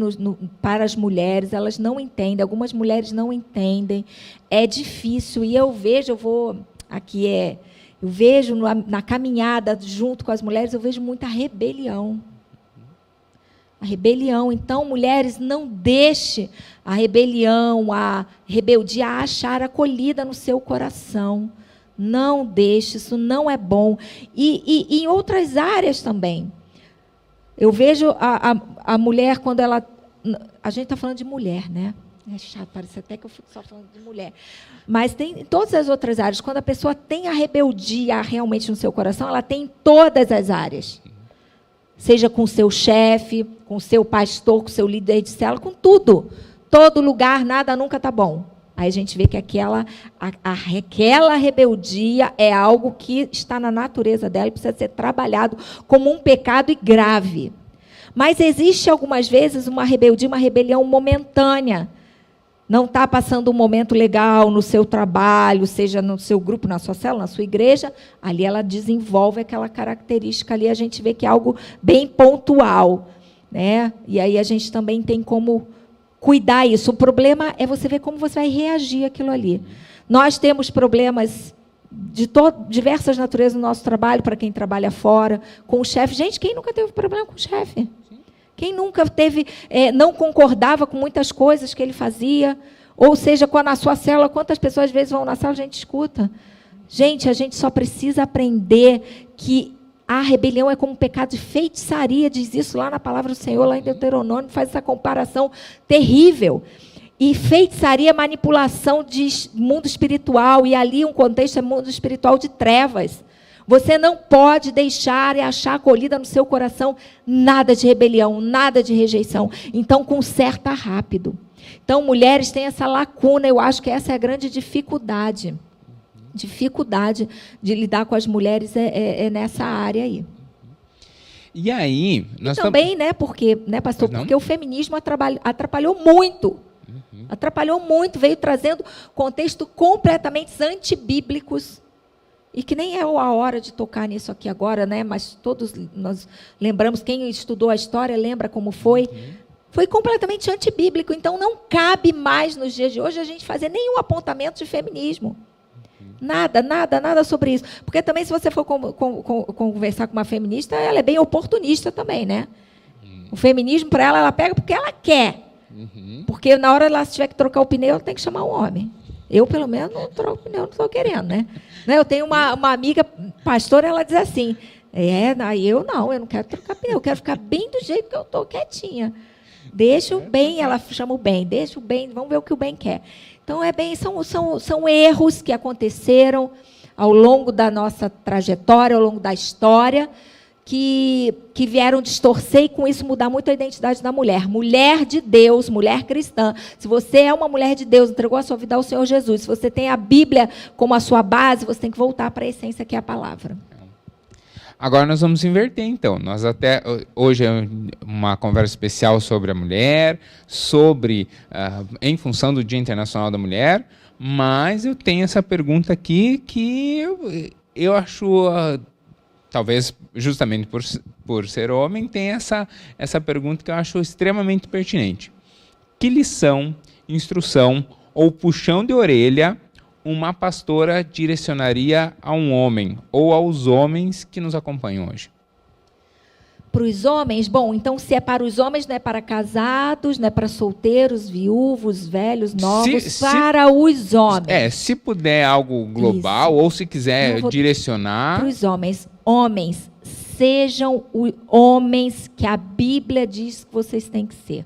para as mulheres, elas não entendem, algumas mulheres não entendem, é difícil, e eu vou, aqui Eu vejo na caminhada junto com as mulheres, eu vejo muita rebelião. A rebelião. Então, mulheres, não deixe a rebelião, a rebeldia achar acolhida no seu coração. Não deixe, isso não é bom. E em outras áreas também. Eu vejo a mulher, quando ela... A gente está falando de mulher, né? É chato, parece até que eu fico só falando de mulher. Mas tem em todas as outras áreas. Quando a pessoa tem a rebeldia realmente no seu coração, ela tem em todas as áreas. Seja com o seu chefe, com o seu pastor, com o seu líder de célula, com tudo. Todo lugar, nada nunca está bom. Aí a gente vê que aquela rebeldia é algo que está na natureza dela e precisa ser trabalhado como um pecado e grave. Mas existe algumas vezes uma rebeldia, uma rebelião momentânea. Não está passando um momento legal no seu trabalho, seja no seu grupo, na sua célula, na sua igreja, ali ela desenvolve aquela característica ali, a gente vê que é algo bem pontual, né? E aí a gente também tem como cuidar isso. O problema é você ver como você vai reagir àquilo ali. Nós temos problemas de diversas naturezas no nosso trabalho, para quem trabalha fora, com o chefe. Gente, quem nunca teve problema com o chefe? Quem nunca teve, não concordava com muitas coisas que ele fazia? Ou seja, na sua célula, quantas pessoas às vezes vão na sala, a gente escuta. Gente, a gente só precisa aprender que a rebelião é como um pecado de feitiçaria, diz isso lá na palavra do Senhor, lá em Deuteronômio, faz essa comparação terrível. E feitiçaria é manipulação de mundo espiritual, e ali um contexto é mundo espiritual de trevas. Você não pode deixar e achar acolhida no seu coração nada de rebelião, nada de rejeição. Então, conserta rápido. Então, mulheres têm essa lacuna, eu acho que essa é a grande dificuldade. Dificuldade de lidar com as mulheres é nessa área aí. E aí... Nós também, né, porque, né, pastor, porque o feminismo atrapalhou muito. Atrapalhou muito, veio trazendo contextos completamente antibíblicos. E que nem é a hora de tocar nisso aqui agora, né? Mas todos nós lembramos, quem estudou a história lembra como foi. Foi completamente antibíblico. Então, não cabe mais nos dias de hoje a gente fazer nenhum apontamento de feminismo. Nada sobre isso. Porque também, se você for conversar com uma feminista, ela é bem oportunista também, né? O feminismo, para ela pega porque ela quer. Porque na hora ela tiver que trocar o pneu, ela tem que chamar um homem. Eu, pelo menos, não troco pneu, não estou querendo, né? Eu tenho uma amiga pastora, ela diz assim, eu não quero trocar pneu, eu quero ficar bem do jeito que eu estou, quietinha. Deixa o bem, ela chama o bem, deixa o bem, vamos ver o que o bem quer. Então, são erros que aconteceram ao longo da nossa trajetória, ao longo da história, que vieram distorcer e, com isso, mudar muito a identidade da mulher. Mulher de Deus, mulher cristã. Se você é uma mulher de Deus, entregou a sua vida ao Senhor Jesus, se você tem a Bíblia como a sua base, você tem que voltar para a essência, que é a palavra. Agora nós vamos inverter, então. Hoje é uma conversa especial sobre a mulher, em função do Dia Internacional da Mulher, mas eu tenho essa pergunta aqui que eu acho... talvez justamente por ser homem, tem essa pergunta que eu acho extremamente pertinente. Que lição, instrução ou puxão de orelha uma pastora direcionaria a um homem ou aos homens que nos acompanham hoje? Para os homens, bom, então se é para os homens, não é para casados, não é para solteiros, viúvos, velhos, novos, para os homens. Se puder algo global, isso. Ou se quiser direcionar... Para os homens, sejam os homens que a Bíblia diz que vocês têm que ser.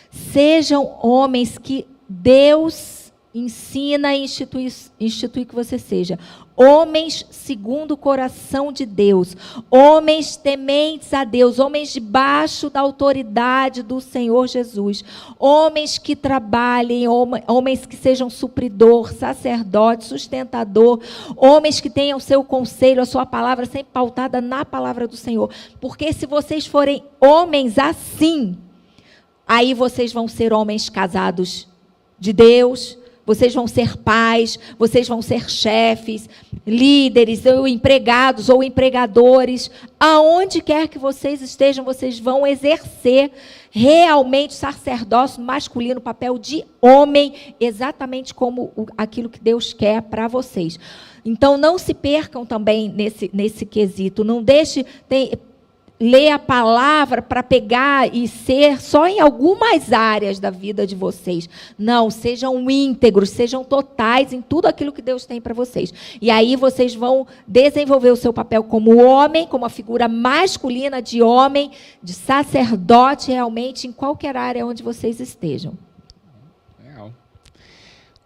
Sejam homens que Deus ensina e institui que você seja. Homens segundo o coração de Deus. Homens tementes a Deus. Homens debaixo da autoridade do Senhor Jesus. Homens que trabalhem. Homens que sejam supridor, sacerdote, sustentador. Homens que tenham o seu conselho, a sua palavra sempre pautada na palavra do Senhor. Porque se vocês forem homens assim, aí vocês vão ser homens casados de Deus, vocês vão ser pais, vocês vão ser chefes, líderes, ou empregados, ou empregadores. Aonde quer que vocês estejam, vocês vão exercer realmente o sacerdócio masculino, o papel de homem, exatamente como aquilo que Deus quer para vocês. Então, não se percam também nesse quesito. Não deixe ler a palavra para pegar e ser só em algumas áreas da vida de vocês. Não, sejam íntegros, sejam totais em tudo aquilo que Deus tem para vocês. E aí vocês vão desenvolver o seu papel como homem, como a figura masculina de homem, de sacerdote, realmente, em qualquer área onde vocês estejam. Legal.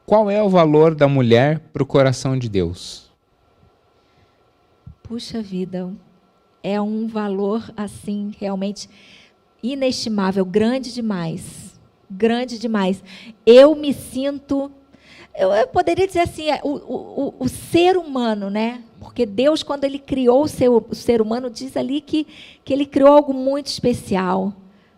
Qual é o valor da mulher para o coração de Deus? Puxa vida, é um valor, assim, realmente inestimável, grande demais. Grande demais. Eu me sinto... Eu poderia dizer assim, o ser humano, né? Porque Deus, quando Ele criou o ser humano, diz ali que Ele criou algo muito especial.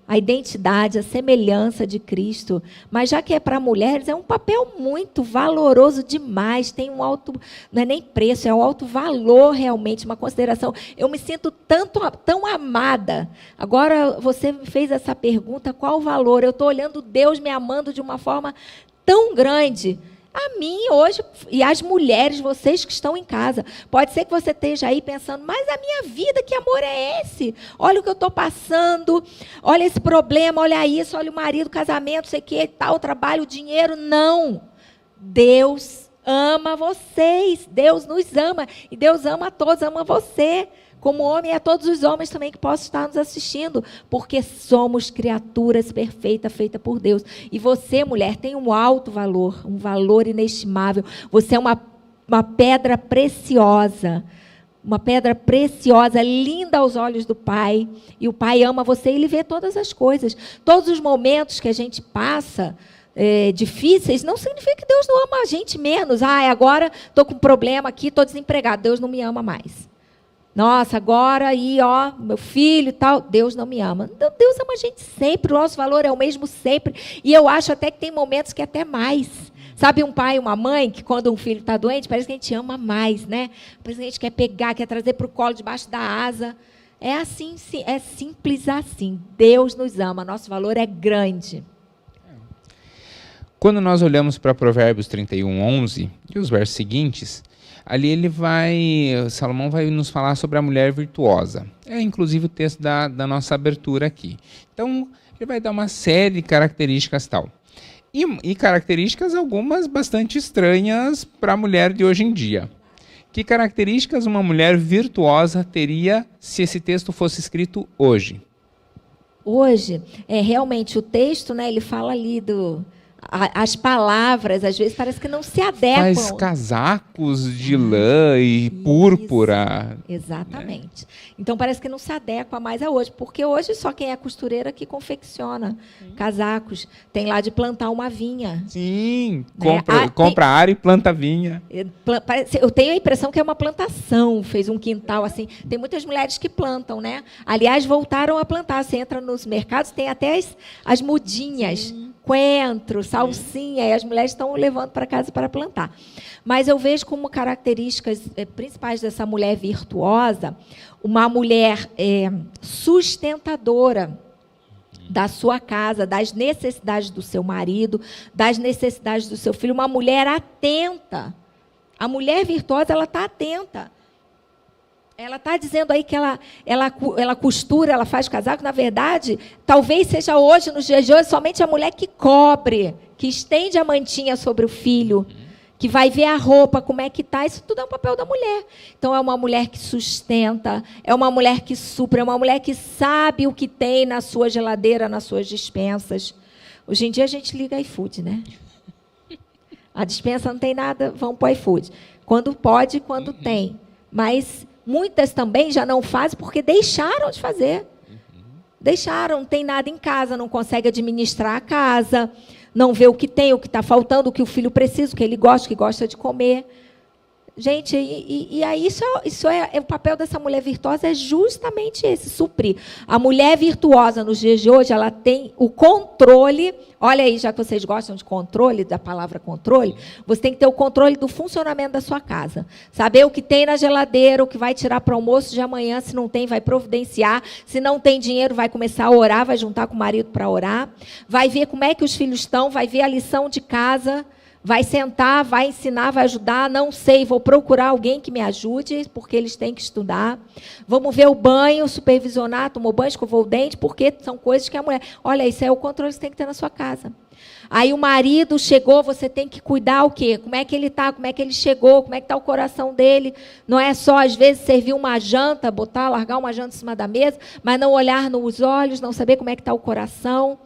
A identidade, a semelhança de Cristo. Mas já que é para mulheres, é um papel muito valoroso demais. Tem um alto, não é nem preço, é um alto valor realmente, uma consideração. Eu me sinto tão amada. Agora você me fez essa pergunta, qual o valor? Eu estou olhando Deus me amando de uma forma tão grande. A mim hoje, e as mulheres, vocês que estão em casa, pode ser que você esteja aí pensando, mas a minha vida, que amor é esse? Olha o que eu estou passando, olha esse problema, olha isso, olha o marido, o casamento, sei o que, tal, o trabalho, o dinheiro. Não. Deus ama vocês, Deus nos ama, e Deus ama a todos, ama você. Como homem, a todos os homens também que possam estar nos assistindo, porque somos criaturas perfeitas, feitas por Deus. E você, mulher, tem um alto valor, um valor inestimável. Você é uma pedra preciosa, linda aos olhos do Pai. E o Pai ama você e Ele vê todas as coisas. Todos os momentos que a gente passa... difíceis, não significa que Deus não ama a gente menos. Agora estou com um problema aqui, estou desempregado, Deus não me ama mais. Nossa, agora aí, meu filho e tal, Deus não me ama. Então, Deus ama a gente sempre, o nosso valor é o mesmo sempre. E eu acho até que tem momentos que até mais. Sabe um pai e uma mãe, que quando um filho está doente, parece que a gente ama mais, né? Parece que a gente quer pegar, quer trazer para o colo, debaixo da asa. É assim, é simples assim. Deus nos ama, nosso valor é grande. Quando nós olhamos para Provérbios 31:11 e os versos seguintes, ali Salomão vai nos falar sobre a mulher virtuosa. É inclusive o texto da nossa abertura aqui. Então, ele vai dar uma série de características tal. E características algumas bastante estranhas para a mulher de hoje em dia. Que características uma mulher virtuosa teria se esse texto fosse escrito hoje? Hoje, realmente, o texto, né, ele fala ali as palavras, às vezes, parece que não se adequam. Faz casacos de lã e púrpura. Exatamente. Né? Então, parece que não se adequa mais a hoje, porque hoje só quem é costureira que confecciona casacos. Tem lá de plantar uma vinha. Sim, compra área e planta vinha. Eu tenho a impressão que é uma plantação, fez um quintal assim. Tem muitas mulheres que plantam, né? Aliás, voltaram a plantar. Você entra nos mercados, tem até as mudinhas. Sim. Coentro, salsinha, e as mulheres estão levando para casa para plantar. Mas eu vejo como características principais dessa mulher virtuosa, uma mulher sustentadora da sua casa, das necessidades do seu marido, das necessidades do seu filho, uma mulher atenta. A mulher virtuosa, ela está atenta. Ela está dizendo aí que ela costura, ela faz casaco. Na verdade, talvez seja hoje, nos dias de hoje, somente a mulher que cobre, que estende a mantinha sobre o filho, que vai ver a roupa, como é que está. Isso tudo é um papel da mulher. Então, é uma mulher que sustenta, é uma mulher que supre, é uma mulher que sabe o que tem na sua geladeira, nas suas despensas. Hoje em dia, a gente liga iFood, né? A despensa não tem nada, vão para o iFood. Quando pode, quando tem. Mas... muitas também já não fazem porque deixaram de fazer. Deixaram, não tem nada em casa, não consegue administrar a casa, não vê o que tem, o que está faltando, o que o filho precisa, o que ele gosta, o que gosta de comer. Gente, e aí isso é o papel dessa mulher virtuosa, é justamente esse, suprir. A mulher virtuosa nos dias de hoje, ela tem o controle. Olha aí, já que vocês gostam de controle, da palavra controle, você tem que ter o controle do funcionamento da sua casa. Saber o que tem na geladeira, o que vai tirar para o almoço de amanhã, se não tem, vai providenciar. Se não tem dinheiro, vai começar a orar, vai juntar com o marido para orar. Vai ver como é que os filhos estão, vai ver a lição de casa. Vai sentar, vai ensinar, vai ajudar, não sei, vou procurar alguém que me ajude, porque eles têm que estudar. Vamos ver o banho, supervisionar, tomou banho, escovou o dente, porque são coisas que a mulher... Olha, isso é o controle que você tem que ter na sua casa. Aí o marido chegou, você tem que cuidar o quê? Como é que ele está, como é que ele chegou, como é que está o coração dele. Não é só, às vezes, servir uma janta, largar uma janta em cima da mesa, mas não olhar nos olhos, não saber como é que está o coração.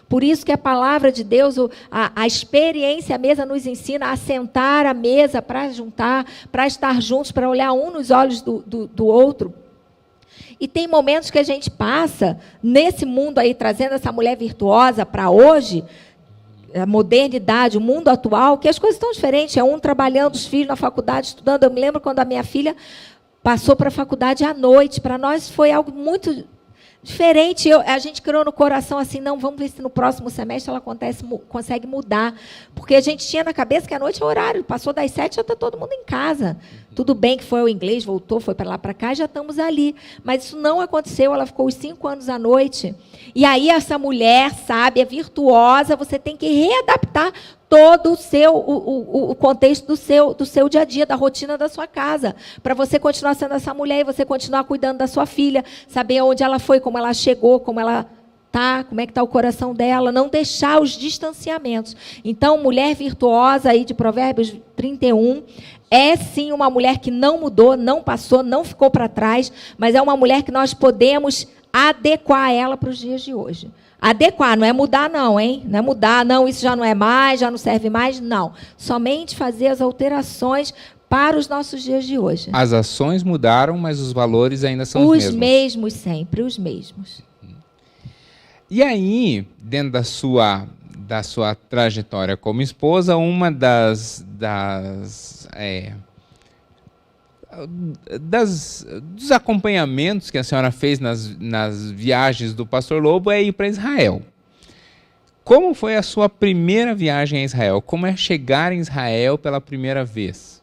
Por isso que a palavra de Deus, a experiência, a mesa nos ensina a sentar à mesa para juntar, para estar juntos, para olhar um nos olhos do outro. E tem momentos que a gente passa nesse mundo aí, trazendo essa mulher virtuosa para hoje, a modernidade, o mundo atual, que as coisas estão diferentes. É um trabalhando, os filhos na faculdade, estudando. Eu me lembro quando a minha filha passou para a faculdade à noite. Para nós foi algo muito diferente. A gente criou no coração assim, não, vamos ver se no próximo semestre ela consegue mudar. Porque a gente tinha na cabeça que a noite é horário, passou das 7, já está todo mundo em casa. Tudo bem que foi o inglês, voltou, foi para lá, para cá, já estamos ali. Mas isso não aconteceu, ela ficou os 5 anos à noite. E aí essa mulher sábia, virtuosa, você tem que readaptar todo o contexto do seu dia a dia, da rotina da sua casa, para você continuar sendo essa mulher e você continuar cuidando da sua filha, saber onde ela foi, como ela chegou, como ela tá, como é que está o coração dela, não deixar os distanciamentos. Então, mulher virtuosa aí de Provérbios 31, é sim uma mulher que não mudou, não passou, não ficou para trás, mas é uma mulher que nós podemos adequar ela para os dias de hoje. Adequar, não é mudar não, hein? Não é mudar, não, isso já não é mais, já não serve mais, não. Somente fazer as alterações para os nossos dias de hoje. As ações mudaram, mas os valores ainda são os mesmos. Os mesmos sempre, os mesmos. E aí, dentro da sua trajetória como esposa, uma dos acompanhamentos que a senhora fez nas viagens do Pastor Lobo é ir para Israel. Como foi a sua primeira viagem a Israel? Como é chegar em Israel pela primeira vez?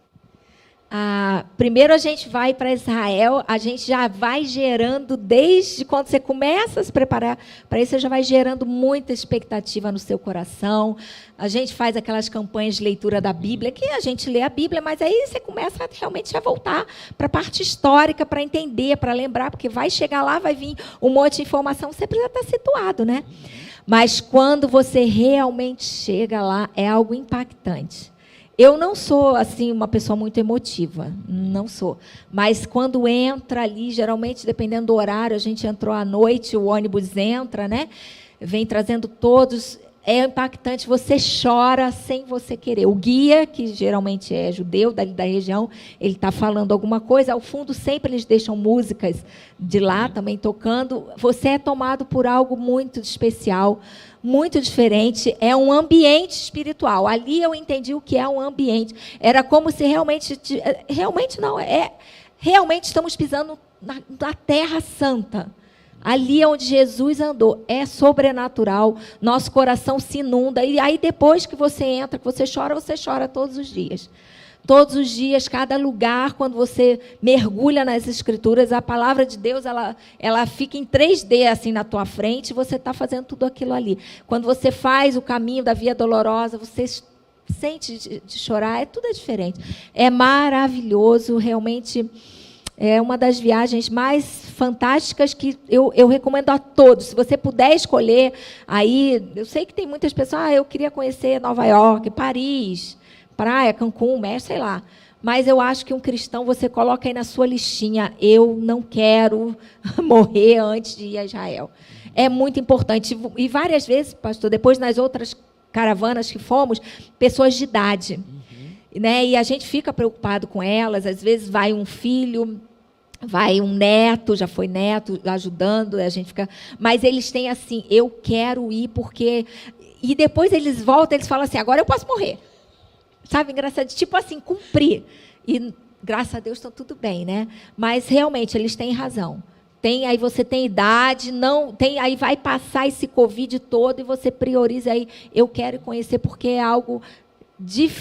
Primeiro a gente vai para Israel, a gente já vai gerando, desde quando você começa a se preparar para isso, você já vai gerando muita expectativa no seu coração. A gente faz aquelas campanhas de leitura da Bíblia, que a gente lê a Bíblia, mas aí você começa realmente a voltar para a parte histórica, para entender, para lembrar, porque vai chegar lá, vai vir um monte de informação, você precisa estar situado, né? Mas quando você realmente chega lá, é algo impactante. Eu não sou, assim, uma pessoa muito emotiva, não sou. Mas quando entra ali, geralmente, dependendo do horário, a gente entrou à noite, o ônibus entra, né? Vem trazendo todos, é impactante, você chora sem você querer. O guia, que geralmente é judeu, dali da região, ele está falando alguma coisa, ao fundo sempre eles deixam músicas de lá também tocando. Você é tomado por algo muito especial, muito diferente, é um ambiente espiritual. Ali eu entendi o que é um ambiente. Era como se realmente estamos pisando na Terra Santa. Ali onde Jesus andou, é sobrenatural, nosso coração se inunda, e aí depois que você entra, que você chora todos os dias. Todos os dias, cada lugar, quando você mergulha nas Escrituras, a palavra de Deus, ela fica em 3D assim na tua frente, e você está fazendo tudo aquilo ali. Quando você faz o caminho da Via Dolorosa, você sente de chorar, tudo é diferente. É maravilhoso, realmente é uma das viagens mais fantásticas que eu recomendo a todos. Se você puder escolher, aí, eu sei que tem muitas pessoas, eu queria conhecer Nova York, Paris, Praia, Cancún, México, sei lá. Mas eu acho que um cristão, você coloca aí na sua listinha, eu não quero morrer antes de ir a Israel. É muito importante. E várias vezes, pastor, depois nas outras caravanas que fomos, pessoas de idade. Né? E a gente fica preocupado com elas. Às vezes vai um filho, vai um neto, já foi neto, ajudando, a gente fica... Mas eles têm assim, eu quero ir porque... E depois eles voltam, eles falam assim, agora eu posso morrer. Sabe, engraçado, tipo assim, cumprir. e graças a Deus está tudo bem, né? Mas realmente eles têm razão. Aí você tem idade, aí vai passar esse Covid todo e você prioriza aí, eu quero conhecer porque é algo,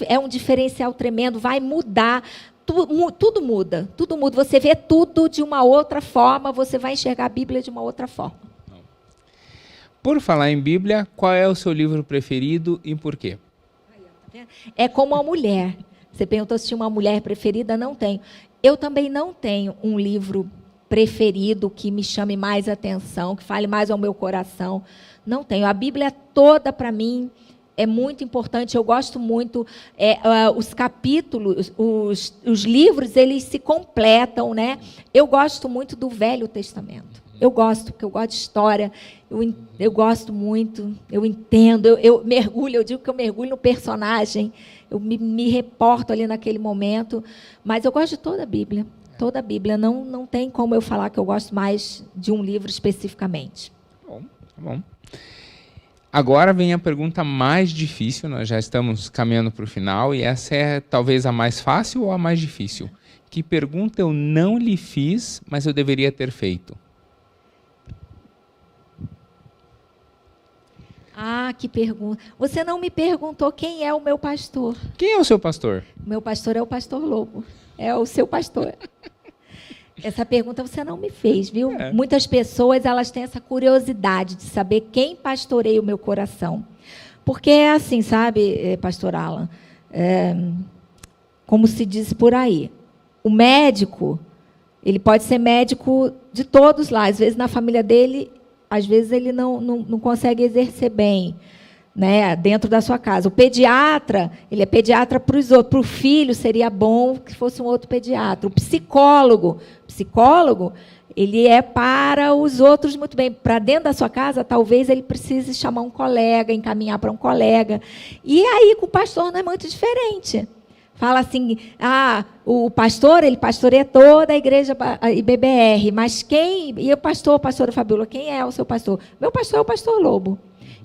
é um diferencial tremendo, vai mudar, tudo muda, você vê tudo de uma outra forma, você vai enxergar a Bíblia de uma outra forma. Por falar em Bíblia, qual é o seu livro preferido e por quê? É como a mulher, você perguntou se tinha uma mulher preferida, não tenho. Eu também não tenho um livro preferido, que me chame mais atenção, que fale mais ao meu coração. Não tenho. A Bíblia toda, para mim, é muito importante. Eu gosto muito. Os capítulos, os livros, eles se completam, né? Eu gosto muito do Velho Testamento. Eu gosto, porque eu gosto de história. Eu gosto muito, eu entendo, eu mergulho, eu digo que eu mergulho no personagem, eu me reporto ali naquele momento, mas eu gosto de toda a Bíblia. Toda a Bíblia, não tem como eu falar que eu gosto mais de um livro especificamente. Tá bom. Agora vem a pergunta mais difícil, nós já estamos caminhando para o final, e essa é talvez a mais fácil ou a mais difícil? Que pergunta eu não lhe fiz, mas eu deveria ter feito? Ah, que pergunta. Você não me perguntou quem é o meu pastor. Quem é o seu pastor? Meu pastor é o pastor Lobo. É o seu pastor. Essa pergunta você não me fez, viu? Muitas pessoas, elas têm essa curiosidade de saber quem pastoreia o meu coração. Porque é assim, sabe, pastor Alan? Como se diz por aí. O médico, ele pode ser médico de todos lá. Às vezes, na família dele, às vezes ele não consegue exercer bem, né, dentro da sua casa. O pediatra, ele é pediatra para os outros. Para o filho, seria bom que fosse um outro pediatra. O psicólogo, ele é para os outros muito bem. Para dentro da sua casa, talvez ele precise chamar um colega, encaminhar para um colega. E aí, com o pastor, não é muito diferente. Fala assim, o pastor, ele pastoreia toda a igreja IBBR, mas e o pastora Fabíola, quem é o seu pastor? Meu pastor é o pastor Lobo.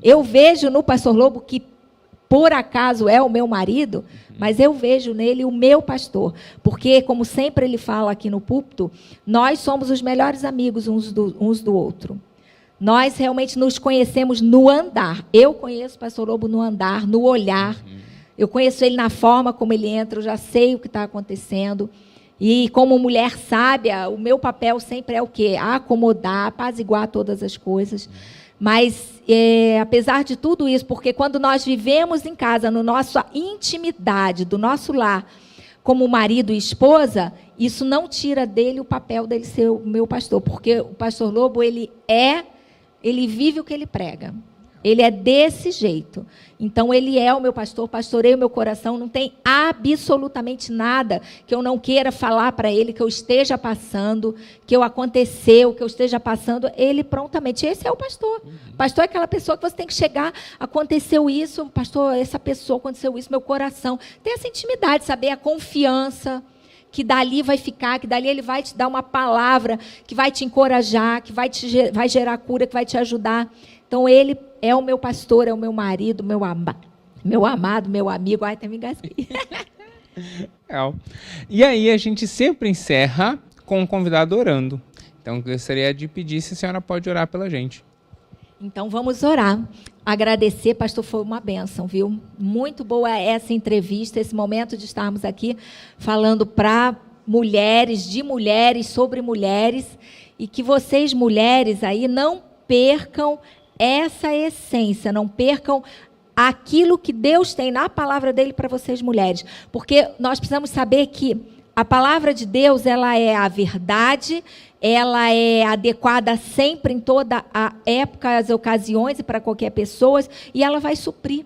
Eu vejo no pastor Lobo, que por acaso é o meu marido, mas eu vejo nele o meu pastor. Porque, como sempre ele fala aqui no púlpito, nós somos os melhores amigos uns do outro. Nós realmente nos conhecemos no andar. Eu conheço o pastor Lobo no andar, no olhar. Eu conheço ele na forma como ele entra, eu já sei o que está acontecendo. E como mulher sábia, o meu papel sempre é o quê? Acomodar, apaziguar todas as coisas. Mas, apesar de tudo isso, porque quando nós vivemos em casa, na nossa intimidade, do nosso lar, como marido e esposa, isso não tira dele o papel dele ser o meu pastor. Porque o pastor Lobo, ele vive o que ele prega. Ele é desse jeito. Então, ele é o meu pastor, pastoreia o meu coração. Não tem absolutamente nada que eu não queira falar para ele, que eu esteja passando, que aconteceu, que eu esteja passando. Ele prontamente. Esse é o pastor. O pastor é aquela pessoa que você tem que chegar, aconteceu isso, pastor, essa pessoa, aconteceu isso, meu coração. Tem essa intimidade, saber a confiança, que dali vai ficar, que dali ele vai te dar uma palavra, que vai te encorajar, que vai gerar cura, que vai te ajudar. Então, ele é o meu pastor, é o meu marido, meu amado, meu amigo. Ai, até me engasguei. E aí, a gente sempre encerra com o convidado orando. Então, eu gostaria de pedir se a senhora pode orar pela gente. Então, vamos orar. Agradecer, pastor, foi uma bênção, viu? Muito boa essa entrevista, esse momento de estarmos aqui falando para mulheres, de mulheres, sobre mulheres. E que vocês, mulheres, aí não percam essa essência, não percam aquilo que Deus tem na palavra dele para vocês, mulheres. Porque nós precisamos saber que a palavra de Deus, ela é a verdade, ela é adequada sempre em toda a época, as ocasiões e para qualquer pessoa, e ela vai suprir.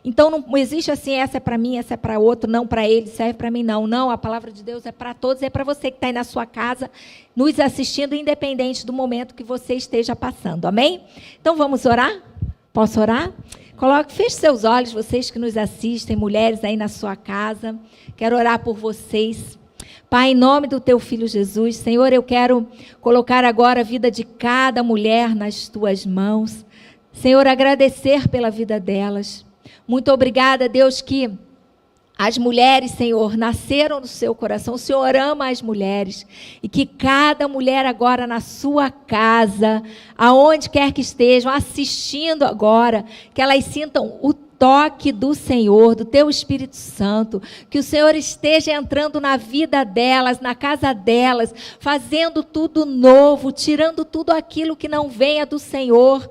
Então, não existe assim, essa é para mim, essa é para outro, não para ele, serve para mim, não. Não, a palavra de Deus é para todos, é para você que está aí na sua casa, nos assistindo, independente do momento que você esteja passando. Amém? Então, vamos orar? Posso orar? Feche seus olhos, vocês que nos assistem, mulheres aí na sua casa. Quero orar por vocês. Pai, em nome do teu Filho Jesus, Senhor, eu quero colocar agora a vida de cada mulher nas tuas mãos. Senhor, agradecer pela vida delas. Muito obrigada, Deus, que As mulheres, Senhor, nasceram no seu coração. O Senhor ama as mulheres. E que cada mulher agora na sua casa, aonde quer que estejam, assistindo agora, que elas sintam o toque do Senhor, do Teu Espírito Santo, que o Senhor esteja entrando na vida delas, na casa delas, fazendo tudo novo, tirando tudo aquilo que não venha do Senhor.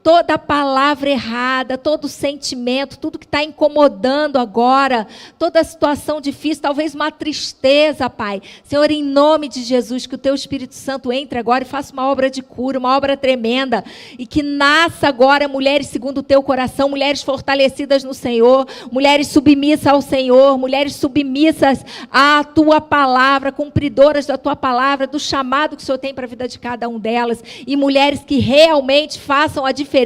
Toda palavra errada, todo sentimento, tudo que está incomodando agora, toda situação difícil, talvez uma tristeza, Pai. Senhor, em nome de Jesus, que o Teu Espírito Santo entre agora e faça uma obra de cura, uma obra tremenda, e que nasça agora mulheres segundo o Teu coração, mulheres fortalecidas no Senhor, mulheres submissas ao Senhor, mulheres submissas à Tua palavra, cumpridoras da Tua palavra, do chamado que o Senhor tem para a vida de cada um delas, e mulheres que realmente façam a diferença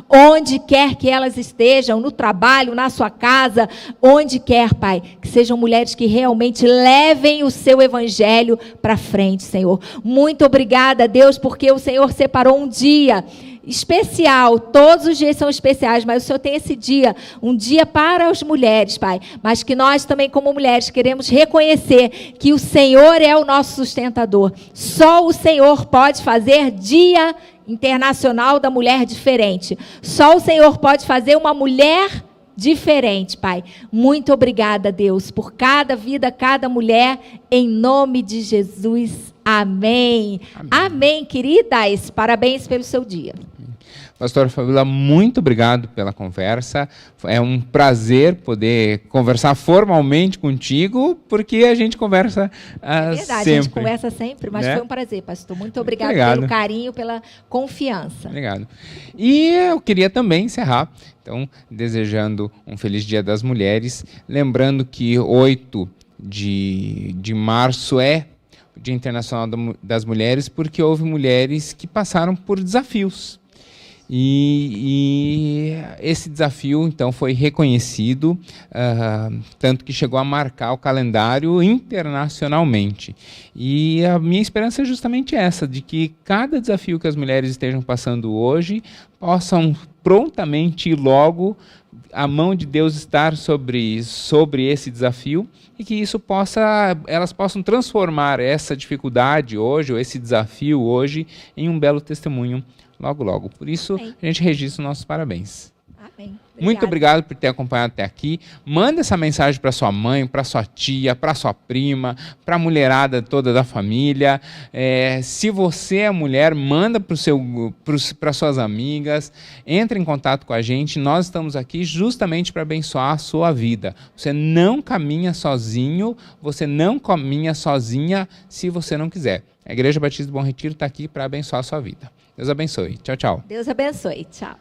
onde quer que elas estejam, no trabalho, na sua casa, onde quer, Pai, que sejam mulheres que realmente levem o seu evangelho para frente, Senhor. Muito obrigada, Deus, porque o Senhor separou um dia especial, todos os dias são especiais, mas o Senhor tem esse dia, um dia para as mulheres, Pai, mas que nós também como mulheres queremos reconhecer que o Senhor é o nosso sustentador. Só o Senhor pode fazer Dia Internacional da Mulher diferente. Só o Senhor pode fazer uma mulher diferente, Pai. Muito obrigada, Deus, por cada vida, cada mulher, em nome de Jesus. Amém. Amém, amém, queridas. Parabéns pelo seu dia. Pastora Fabíola, muito obrigado pela conversa. É um prazer poder conversar formalmente contigo, porque a gente conversa é verdade, sempre. A gente conversa sempre, mas foi um prazer, pastor. Muito obrigado pelo carinho, pela confiança. Obrigado. E eu queria também encerrar, então, desejando um feliz Dia das Mulheres, lembrando que 8 de março é o Dia Internacional das Mulheres, porque houve mulheres que passaram por desafios. E esse desafio, então, foi reconhecido, tanto que chegou a marcar o calendário internacionalmente. E a minha esperança é justamente essa, de que cada desafio que as mulheres estejam passando hoje possam prontamente e logo a mão de Deus estar sobre esse desafio e que isso elas possam transformar essa dificuldade hoje, ou esse desafio hoje, em um belo testemunho logo, logo. Por isso, amém, a gente registra os nossos parabéns. Amém. Muito obrigado por ter acompanhado até aqui. Manda essa mensagem para sua mãe, para sua tia, para sua prima, para a mulherada toda da família. Se você é mulher, manda para suas amigas. Entre em contato com a gente. Nós estamos aqui justamente para abençoar a sua vida. Você não caminha sozinho, você não caminha sozinha se você não quiser. A Igreja Batista do Bom Retiro está aqui para abençoar a sua vida. Deus abençoe. Tchau, tchau. Deus abençoe. Tchau.